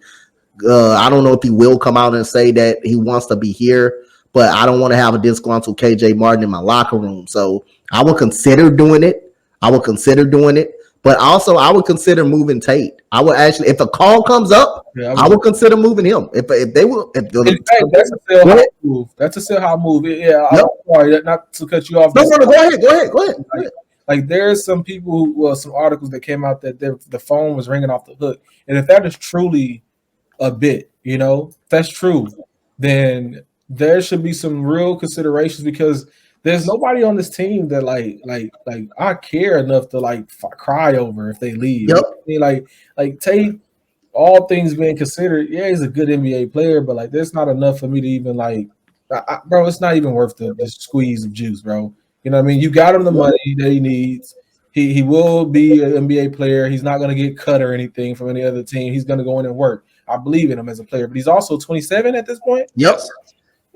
[SPEAKER 4] I don't know if he will come out and say that he wants to be here, but I don't want to have a disgruntled KJ Martin in my locker room. So I would consider doing it. But also I would consider moving Tate. I would actually, if a call comes up, I would consider moving him. If they will,
[SPEAKER 3] that's a sell high move. That's a sell high move. Yeah, I'm sorry, not to cut you off.
[SPEAKER 4] No, go ahead.
[SPEAKER 3] Like there's some people some articles that came out that the phone was ringing off the hook, and if that is truly a bit, if that's true, then there should be some real considerations, because there's nobody on this team that like I care enough to like cry over if they leave.
[SPEAKER 4] Yep.
[SPEAKER 3] I mean, like Tate, all things being considered, yeah, he's a good NBA player, but like there's not enough for me to even like, bro, it's not even worth the squeeze of juice, bro. You know what I mean? You got him the money that he needs. He will be an NBA player. He's not going to get cut or anything from any other team. He's going to go in and work. I believe in him as a player, but he's also 27 at this point.
[SPEAKER 4] Yep.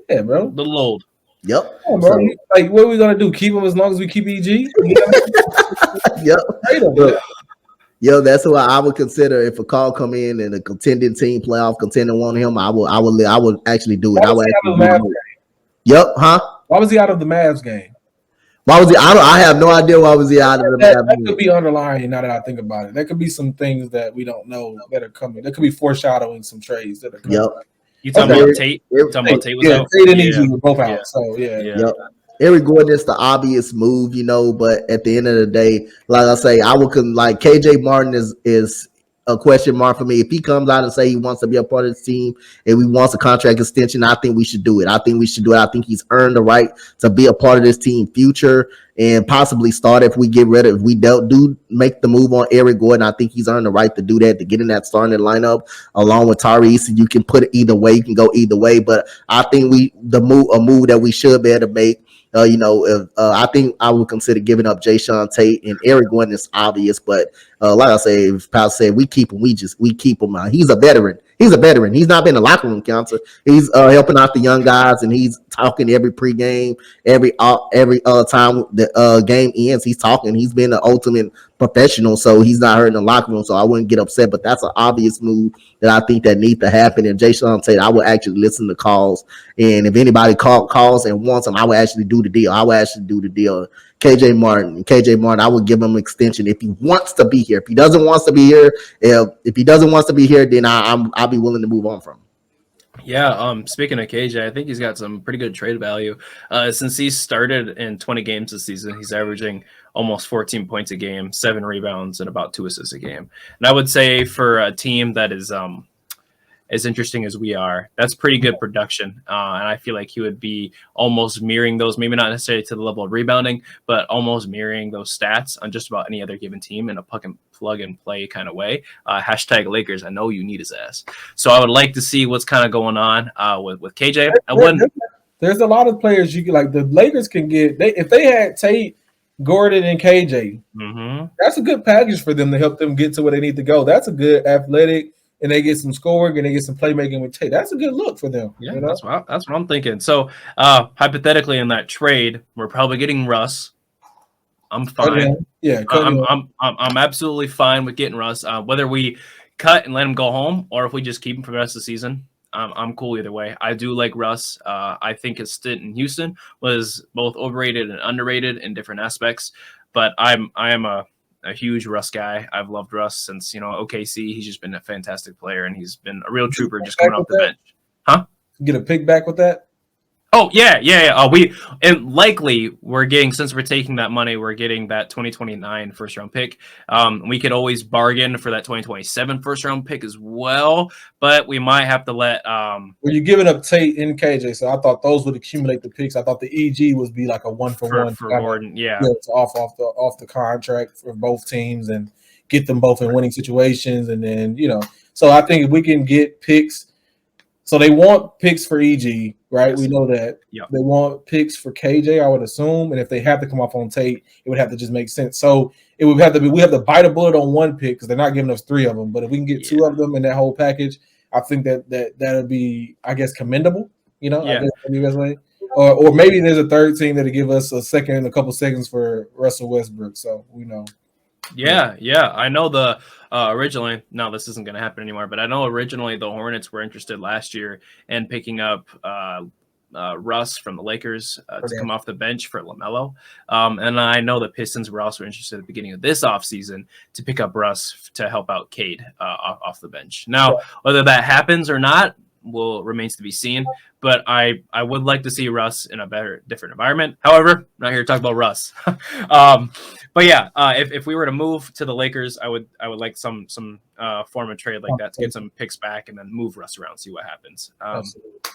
[SPEAKER 3] Yeah, bro.
[SPEAKER 2] A little old.
[SPEAKER 4] Yep.
[SPEAKER 3] Oh, bro. Like, what are we gonna do? Keep him as long as we keep EG?
[SPEAKER 4] Yep. That's what I would consider if a call come in and a contending team, playoff contender want him. I would actually do it. Yep. Huh?
[SPEAKER 3] Why was he out of the Mavs game?
[SPEAKER 4] Why was he? I have no idea why was he out of the Mavs game.
[SPEAKER 3] That could be underlying. Now that I think about it, there could be some things that we don't know that are coming. There could be foreshadowing some trades that are coming.
[SPEAKER 4] Yep.
[SPEAKER 2] You talking about Tate? You talking about Tate was out?
[SPEAKER 3] Tate and EG were both out. So
[SPEAKER 4] Yep. Eric Gordon is the obvious move, but at the end of the day, like I say, I would like KJ Martin is a question mark for me. If he comes out and say he wants to be a part of this team and he wants a contract extension, I think we should do it. I think he's earned the right to be a part of this team future and possibly start if we do make the move on Eric Gordon. I think he's earned the right to do that, to get in that starting lineup along with Tyrese. And you can put it either way. You can go either way, but I think a move that we should be able to make. I think I would consider giving up Jayshawn Tate, and Eric Gordon is obvious, but like I say, if Pal said we keep him, we keep him. He's a veteran. He's not been a locker room counselor. He's helping out the young guys, and he's talking every pregame, every time the game ends. He's talking. He's been an ultimate professional, so he's not hurting the locker room. So I wouldn't get upset, but that's an obvious move that I think that needs to happen. And Jayshawn Tate, I would actually listen to calls, and if anybody calls and wants him, I would actually do the deal. KJ Martin, I would give him an extension if he wants to be here. If he doesn't want to be here, then I'll be willing to move on from him.
[SPEAKER 2] Yeah, speaking of KJ, I think he's got some pretty good trade value. Since he started in 20 games this season, he's averaging almost 14 points a game, 7 rebounds, and about 2 assists a game. And I would say for a team that is as interesting as we are. That's pretty good production. And I feel like he would be almost mirroring those, maybe not necessarily to the level of rebounding, but almost mirroring those stats on just about any other given team in a plug and play kind of way. Hashtag Lakers. I know you need his ass. So I would like to see what's kind of going on with KJ.
[SPEAKER 3] There's a lot of players you can like. The Lakers can get if they had Tate, Gordon, and KJ. That's a good package for them to help them get to where they need to go. That's a good athletic, and they get some scoring and they get some playmaking with Tate. That's a good look for them.
[SPEAKER 2] Yeah, that's what I'm thinking. So hypothetically, in that trade, we're probably getting Russ. I'm fine.
[SPEAKER 3] Yeah,
[SPEAKER 2] I'm absolutely fine with getting Russ. Whether we cut and let him go home, or if we just keep him for the rest of the season, I'm cool either way. I do like Russ. I think his stint in Houston was both overrated and underrated in different aspects. But I am a huge Russ guy. I've loved Russ since OKC. He's just been a fantastic player, and he's been a real trooper just coming off the bench. Huh?
[SPEAKER 3] Get a pick back with that?
[SPEAKER 2] Oh, yeah. Likely we're getting, since we're taking that money, we're getting that 2029 first round pick. We could always bargain for that 2027 first round pick as well, but we might have to let.
[SPEAKER 3] Well, you're giving up Tate and KJ, so I thought those would accumulate the picks. I thought the EG would be like a 1-for-1
[SPEAKER 2] for Gordon. Yeah,
[SPEAKER 3] off the contract for both teams and get them both in winning situations, and then So I think if we can get picks. So they want picks for EG, right? Yes. We know that.
[SPEAKER 2] Yep.
[SPEAKER 3] They want picks for KJ, I would assume. And if they have to come off on Tate, it would have to just make sense. So it would have to be, we have to bite a bullet on one pick because they're not giving us 3 of them. But if we can get 2 of them in that whole package, I think that would be, I guess, commendable. I guess that'd be the best way. Or maybe there's a third team that'll give us a second and a couple seconds for Russell Westbrook. So we know.
[SPEAKER 2] Yeah. I know the originally. No, this isn't going to happen anymore. But I know originally the Hornets were interested last year in picking up Russ from the Lakers to come off the bench for LaMelo. And I know the Pistons were also interested at the beginning of this offseason to pick up Russ to help out Cade off the bench. Now, whether that happens or not remains to be seen. But I would like to see Russ in a different environment. However, I'm not here to talk about Russ. But yeah, if we were to move to the Lakers, I would like some form of trade like that to get some picks back and then move Russ around, see what happens.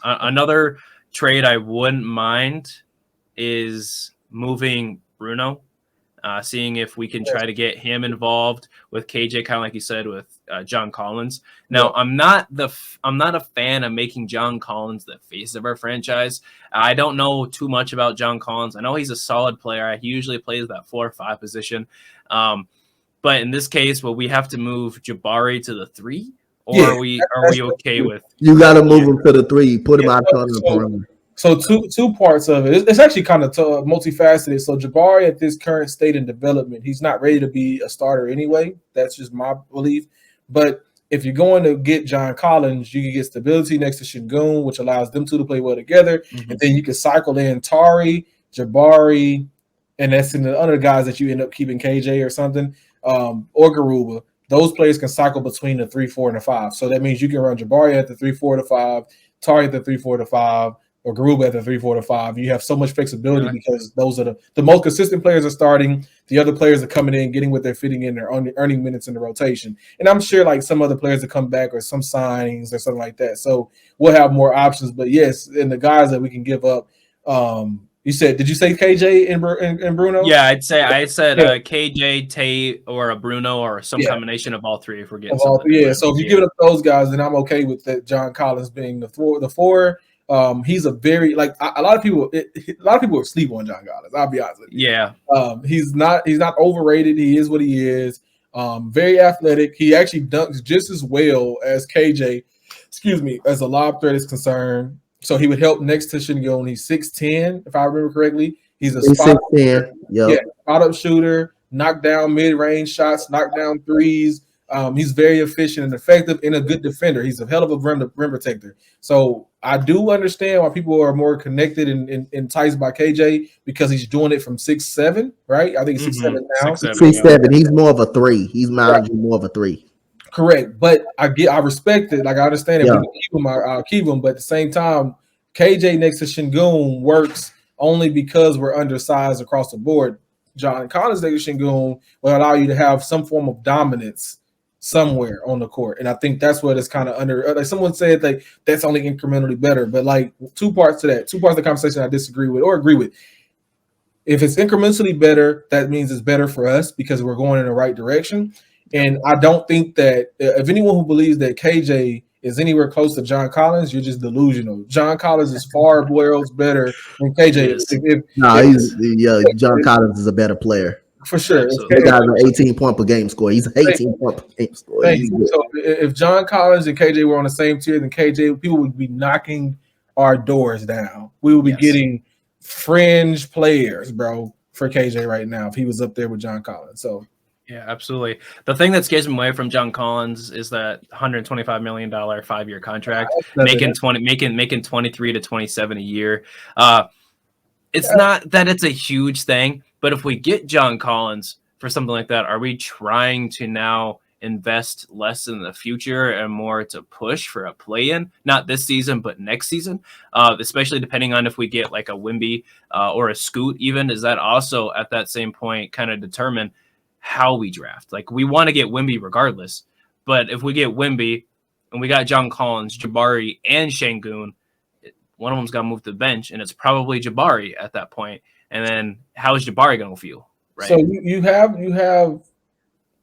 [SPEAKER 2] Another trade I wouldn't mind is moving Bruno. Seeing if we can try to get him involved with KJ, kind of like you said with John Collins. Now, I'm not a fan of making John Collins the face of our franchise. I don't know too much about John Collins. I know he's a solid player. He usually plays that 4 or 5 position. But in this case, will we have to move Jabari to the 3, or are we okay with?
[SPEAKER 4] You got to move him to the 3. Put him out on the perimeter.
[SPEAKER 3] So two parts of it. It's actually kind of multifaceted. So Jabari at this current state in development, he's not ready to be a starter anyway. That's just my belief. But if you're going to get John Collins, you can get stability next to Şengün, which allows them two to play well together. Mm-hmm. And then you can cycle in Tari, Jabari, and that's in the other guys that you end up keeping KJ or something, or Garuba. Those players can cycle between the 3, 4, and the 5. So that means you can run Jabari at the 3, 4, to 5, Tari at the 3, 4, to 5. Or Garuba at the 3, 4, to 5. You have so much flexibility because those are the most consistent players are starting. The other players are coming in, getting what they're fitting in, they're earning minutes in the rotation. And I'm sure like some other players that come back or some signings or something like that. So we'll have more options. But yes, and the guys that we can give up. Did you say KJ and Bruno?
[SPEAKER 2] Yeah, I said KJ, Tate, or a Bruno, or some combination of all 3 if we're getting something.
[SPEAKER 3] So if you give up those guys, then I'm okay with that. John Collins being the 4. He's a very a lot of people sleep on John Collins. I'll be honest with you.
[SPEAKER 2] Yeah.
[SPEAKER 3] He's not overrated. He is what he is. Very athletic. He actually dunks just as well as KJ. As a lob threat is concerned. So he would help next to Şengün. He's 6'10", if I remember correctly. He's a spot up shooter, knock down mid-range shots, knock down threes. He's very efficient and effective and a good defender. He's a hell of a rim protector. So I do understand why people are more connected and enticed by KJ because he's doing it from 6'7", right? I think he's 6'7" now.
[SPEAKER 4] 6'7". He's more of a 3. He's managing more of a 3.
[SPEAKER 3] Correct, but I respect it. Like I understand it. I'll keep him. But at the same time, KJ next to Şengün works only because we're undersized across the board. John Collins next to Şengün will allow you to have some form of dominance. somewhere on the court. And I think that's what is kind of under. Like someone said, like that's only incrementally better. But like two parts of the conversation I disagree with or agree with. If it's incrementally better, that means it's better for us because we're going in the right direction. And I don't think that if anyone who believes that KJ is anywhere close to John Collins, you're just delusional. John Collins is far worlds better than KJ.
[SPEAKER 4] John Collins is a better player.
[SPEAKER 3] For sure.
[SPEAKER 4] They got an 18 point per game score. He's an 18 point per game score.
[SPEAKER 3] So if John Collins and KJ were on the same tier, then KJ, people would be knocking our doors down. We would be getting fringe players, bro, for KJ right now if he was up there with John Collins. So
[SPEAKER 2] yeah, absolutely. The thing that scares me away from John Collins is that $125 million 5-year contract, making 23 to 27 a year. It's not that it's a huge thing, but if we get John Collins for something like that, are we trying to now invest less in the future and more to push for a play-in? Not this season, but next season, especially depending on if we get like a Wemby or a Scoot even. Is that also at that same point kind of determine how we draft? Like we want to get Wemby regardless, but if we get Wemby and we got John Collins, Jabari, and Şengün, one of them's got to move to the bench, and it's probably Jabari at that point. And then how is Jabari going to feel? Right.
[SPEAKER 3] So you have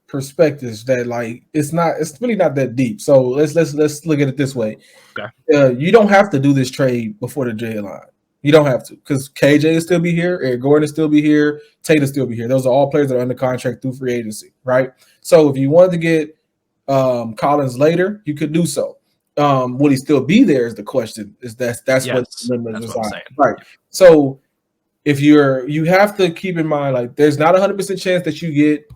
[SPEAKER 3] perspectives that like it's really not that deep. So let's look at it this way.
[SPEAKER 2] Okay.
[SPEAKER 3] You don't have to do this trade before the deadline. You don't have to because KJ will still be here, Eric Gordon will still be here, Tate will still be here. Those are all players that are under contract through free agency, right? So if you wanted to get Collins later, you could do so. Will he still be there is the question. That's what I'm saying. Right. So if you have to keep in mind like there's not 100% chance that you get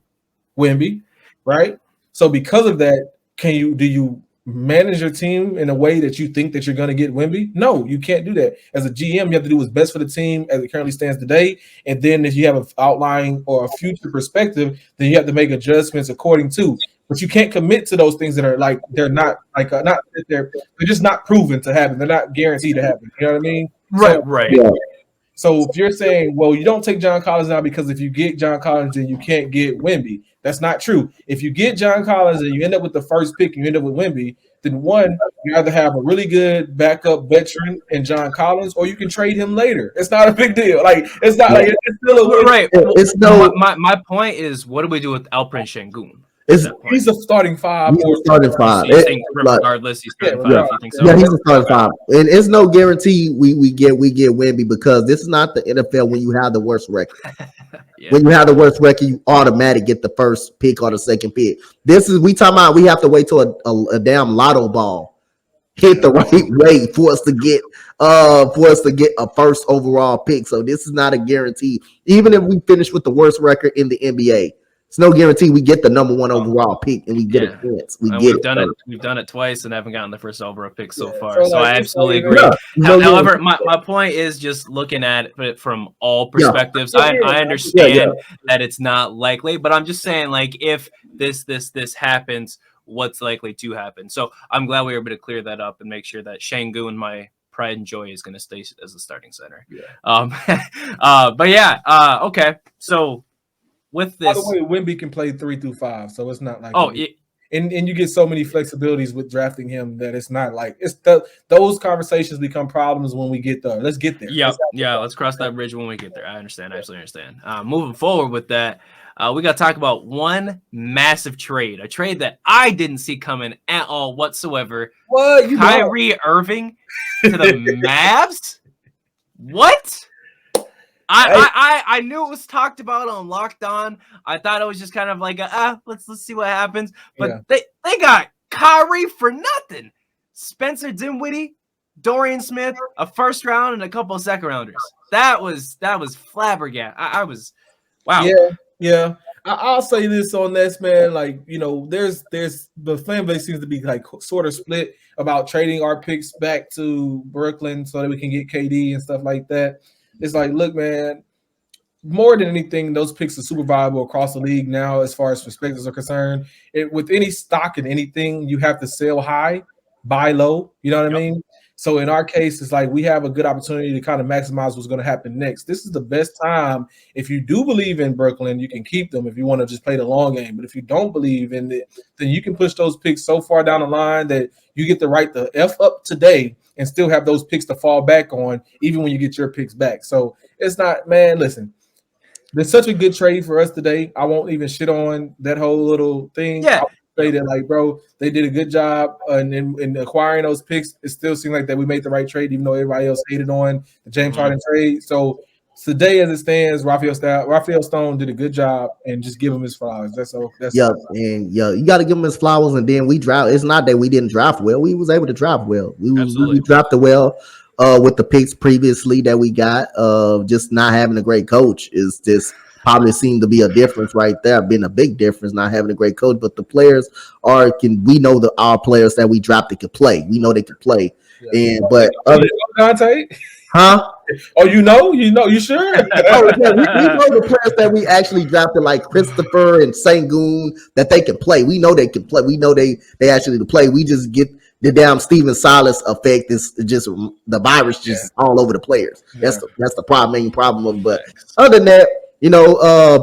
[SPEAKER 3] Wemby, right? So because of that, do you manage your team in a way that you think that you're going to get Wemby? No, you can't do that. As a GM, you have to do what's best for the team as it currently stands today. And then if you have an outline or a future perspective, then you have to make adjustments according to. But you can't commit to those things that are like they're not like they're just not proven to happen. They're not guaranteed to happen. You know what I mean?
[SPEAKER 2] Right.
[SPEAKER 3] Yeah. So if you're saying, well, you don't take John Collins now because if you get John Collins, then you can't get Wemby. That's not true. If you get John Collins and you end up with the first pick and you end up with Wemby, then one, you either have a really good backup veteran in John Collins, or you can trade him later. It's not a big deal. Like it's not like it's still a
[SPEAKER 2] right. It's no. My point is, what do we do with Alperen Şengün?
[SPEAKER 3] He's a starting five.
[SPEAKER 4] He's a starting five.
[SPEAKER 2] Regardless, he's starting five. You think so?
[SPEAKER 4] Yeah, he's a starting five. And it's no guarantee we get Wemby because this is not the NFL when you have the worst record. When you have the worst record, you automatically get the first pick or the second pick. This is we talking about. We have to wait till a damn lotto ball hit the right way for us to get a first overall pick. So this is not a guarantee. Even if we finish with the worst record in the NBA. It's no guarantee we get the number one overall pick and we get a chance. We've
[SPEAKER 2] done it twice and haven't gotten the first overall pick so far. So I absolutely agree. However, my point is just looking at it from all perspectives. I understand that it's not likely, but I'm just saying like if this happens, what's likely to happen. So I'm glad we were able to clear that up and make sure that Şengün, my pride and joy, is going to stay as the starting center. Okay. So with this,
[SPEAKER 3] by the way, Wemby can play 3 through 5, so it's not like and you get so many flexibilities with drafting him that it's not like it's those conversations become problems when we get there. Let's get there.
[SPEAKER 2] Let's cross that bridge when we get there. I understand. I absolutely understand. Moving forward with that, we got to talk about one massive trade, a trade that I didn't see coming at all whatsoever.
[SPEAKER 3] What?
[SPEAKER 2] Kyrie Irving to the Mavs? What? I knew it was talked about on Locked On. I thought it was just kind of like let's see what happens. But they got Kyrie for nothing. Spencer Dinwiddie, Dorian Smith, a first round and a couple of second rounders. That was flabbergasted. I was wow.
[SPEAKER 3] Yeah. I'll say this on this, man. Like, you know, there's the fan base seems to be like sort of split about trading our picks back to Brooklyn so that we can get KD and stuff like that. It's like, look, man, more than anything, those picks are super valuable across the league now as far as perspectives are concerned. With any stock in anything, you have to sell high, buy low. You know what I mean? So in our case, it's like we have a good opportunity to kind of maximize what's going to happen next. This is the best time. If you do believe in Brooklyn, you can keep them if you want to just play the long game. But if you don't believe in it, then you can push those picks so far down the line that you get the right to F up today and still have those picks to fall back on, even when you get your picks back. So it's not, man, listen, there's such a good trade for us today. I won't even shit on that whole little thing.
[SPEAKER 2] Yeah.
[SPEAKER 3] Say that, like, bro, they did a good job in acquiring those picks. It still seemed like that we made the right trade, even though everybody else hated on the James Harden trade. So today, as it stands, Raphael Stone did a good job, and just give him his flowers. That's all.
[SPEAKER 4] You got to give him his flowers, and then we draft. It's not that we didn't draft well; we was able to draft well. We drafted well with the picks previously that we got. Just not having a great coach is just probably seemed to be a difference right there, been a big difference not having a great coach. But the players we know that our players that we drafted could play. We know they could play. Yeah.
[SPEAKER 3] Dante?
[SPEAKER 4] Huh?
[SPEAKER 3] Oh, you sure?
[SPEAKER 4] We know the players that we actually drafted, like Christopher and Sengun, that they can play. We know they can play. We know they actually can play. We just get the damn Steven Silas effect. Is just the virus just all over the players. Yeah. That's the main problem. But other than that,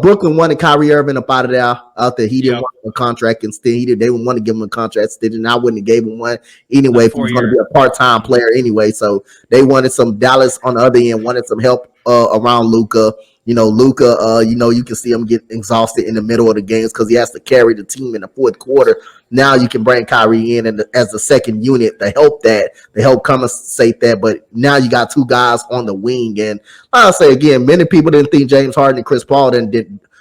[SPEAKER 4] Brooklyn wanted Kyrie Irving up out there. He didn't want a contract instead. They didn't want to give him a contract instead, and I wouldn't have gave him one anyway if he was going to be a part-time player anyway. So they wanted some Dallas on the other end, wanted some help around Luka. Luka, you can see him get exhausted in the middle of the games because he has to carry the team in the fourth quarter. Now you can bring Kyrie in as the second unit to help compensate that. But now you got two guys on the wing. And I'll say again, many people didn't think James Harden and Chris Paul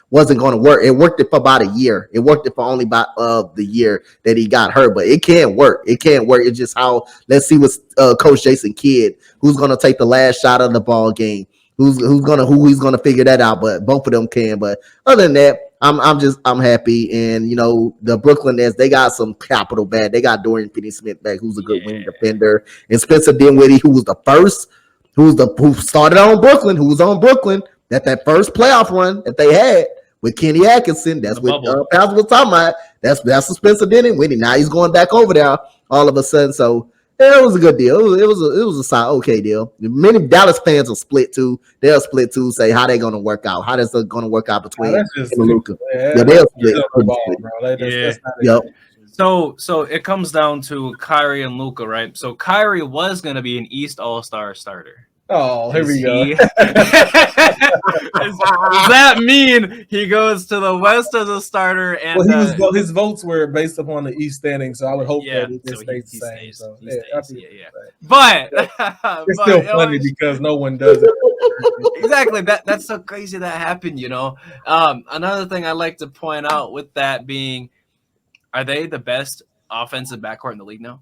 [SPEAKER 4] wasn't going to work. It worked for about a year. It worked for only about the year that he got hurt. But it can work. It can't work. It's just how. Let's see what Coach Jason Kidd, who's going to take the last shot of the ball game. Who's gonna figure that out? But both of them can. But other than that, I'm happy. And the Brooklyn Nets, they got some capital back. They got Dorian Finney-Smith back, who's a good wing defender, and Spencer Dinwiddie, who was the first, who started on Brooklyn, who was on Brooklyn that first playoff run that they had with Kenny Atkinson. That's what Pastor was talking about. That's the Spencer Dinwiddie. Now he's going back over there all of a sudden. So. Yeah, it was a good deal. It was a solid, okay deal. Many Dallas fans will split too. They'll split too. Say how they going to work out. How that's going to work out between him and Luka. They'll split.
[SPEAKER 2] So it comes down to Kyrie and Luka, right? So Kyrie was going to be an East All-Star starter.
[SPEAKER 3] Oh, here we go.
[SPEAKER 2] Does that mean he goes to the West as a starter? And
[SPEAKER 3] his votes were based upon the East standing, so I would hope that it stays the same.
[SPEAKER 2] But
[SPEAKER 3] it's still funny because no one does it.
[SPEAKER 2] Exactly. That's so crazy that happened. Another thing I like to point out with that being, are they the best offensive backcourt in the league now?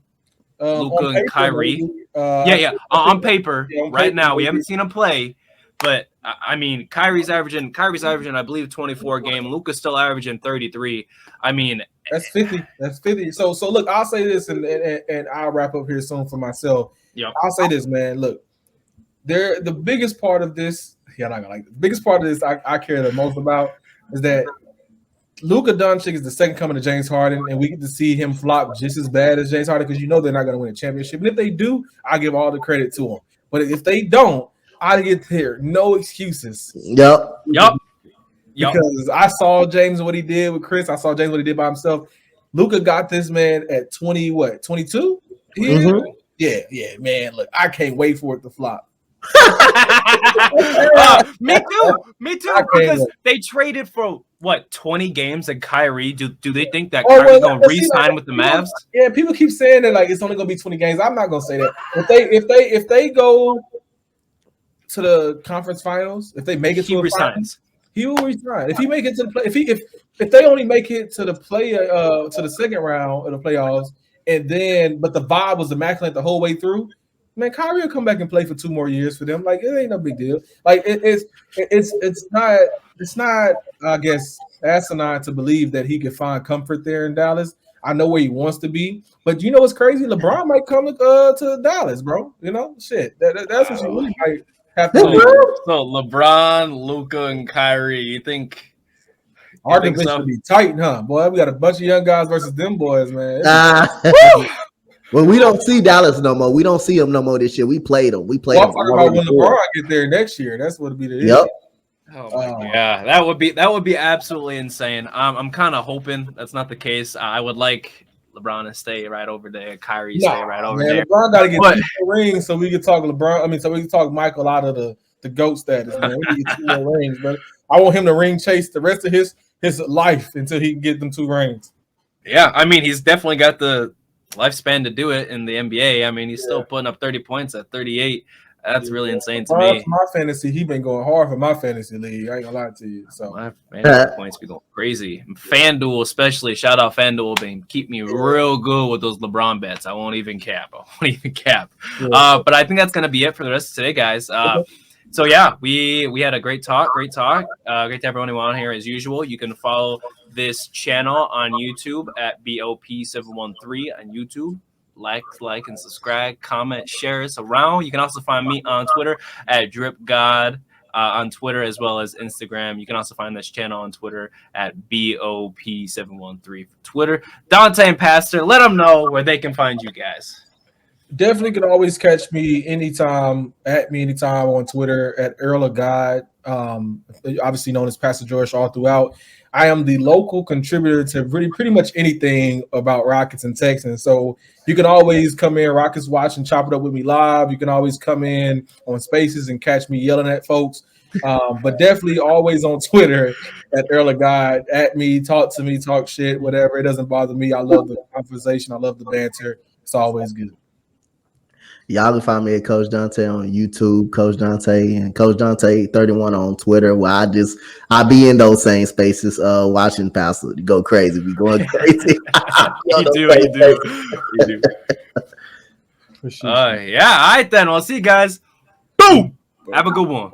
[SPEAKER 2] Luka and Kyrie. On paper, right now. We haven't seen him play, but I mean, Kyrie's averaging, I believe, 24 a game. Luka's still averaging 33. I mean,
[SPEAKER 3] that's 50. That's 50. So look, I'll say this, and I'll wrap up here soon for myself.
[SPEAKER 2] Yeah,
[SPEAKER 3] I'll say this, man. Look, the biggest part of this, not gonna like this. The biggest part of this I care the most about is that Luka Doncic is the second coming to James Harden, and we get to see him flop just as bad as James Harden because they're not going to win a championship. And if they do, I give all the credit to them. But if they don't, I get to hear no excuses.
[SPEAKER 4] Yep.
[SPEAKER 3] Because I saw James what he did with Chris. I saw James what he did by himself. Luka got this man at 22?
[SPEAKER 4] Mm-hmm.
[SPEAKER 3] Yeah, man. Look, I can't wait for it to flop.
[SPEAKER 2] Me too. Because they traded for 20 games and Kyrie. Do they think that Kyrie's gonna re-sign with the Mavs?
[SPEAKER 3] Yeah, people keep saying that it's only gonna be 20 games. I'm not gonna say that. If they go to the conference finals, if they make it to the finals, he will resign. If he make it to the play, if they only make it to the to the second round of the playoffs, but the vibe was immaculate the whole way through. Man, Kyrie will come back and play for 2 more years for them. Like, it ain't no big deal. Like, it's not I guess asinine to believe that he could find comfort there in Dallas. I know where he wants to be, but what's crazy? LeBron might come to Dallas, bro. Shit. That's what you really might have to do.
[SPEAKER 2] So LeBron, Luka, and Kyrie. You think
[SPEAKER 3] our division would be tight, huh? Boy, we got a bunch of young guys versus them boys, man.
[SPEAKER 4] Well, we don't see Dallas no more. We don't see them no more this year. We played them. We played
[SPEAKER 3] Well,
[SPEAKER 4] them.
[SPEAKER 3] I'm talking about when LeBron get there next year. That's what it'll be.
[SPEAKER 4] Yep.
[SPEAKER 2] Oh my god, that would be absolutely insane. I'm kind of hoping that's not the case. I would like LeBron to stay right over there, Kyrie stay right over there.
[SPEAKER 3] LeBron got to get 2 more rings so we can talk LeBron. I mean, so we can talk Michael out of the GOAT status, man. We need to get 2 more rings, man. I want him to ring chase the rest of his life until he can get them 2 rings.
[SPEAKER 2] Yeah, I mean, he's definitely got the lifespan to do it in the NBA. I mean, he's still putting up 30 points at 38. That's really insane to me.
[SPEAKER 3] My fantasy, he been going hard for my fantasy league. I ain't gonna lie to you. So
[SPEAKER 2] my fantasy points be going crazy. FanDuel, especially, shout out FanDuel, been keep me real good with those LeBron bets. I won't even cap. Yeah. But I think that's gonna be it for the rest of today, guys. So yeah, we had a great talk. Great to have everyone who on here as usual. You can follow this channel on YouTube at B.O.P 713 on YouTube. Like, and subscribe, comment, share us around. You can also find me on Twitter at DripGod on Twitter as well as Instagram. You can also find this channel on Twitter at BOP713 for Twitter. Dante and Pastor, let them know where they can find you guys.
[SPEAKER 3] Definitely can always catch me anytime on Twitter at Earl of God. Obviously known as Pastor George all throughout. I am the local contributor to pretty much anything about Rockets and Texans. So you can always come in, Rockets Watch, and chop it up with me live. You can always come in on Spaces and catch me yelling at folks. But definitely always on Twitter at Earl of God. At me, talk to me, talk shit, whatever. It doesn't bother me. I love the conversation. I love the banter. It's always good.
[SPEAKER 4] Y'all can find me at Coach Dante on YouTube, Coach Dante, and Coach Dante 31 on Twitter, where I be in those same spaces, watching Pastor go crazy. Be going crazy.
[SPEAKER 2] You do. Yeah, all right then. We'll see you guys. Boom. Have a good one.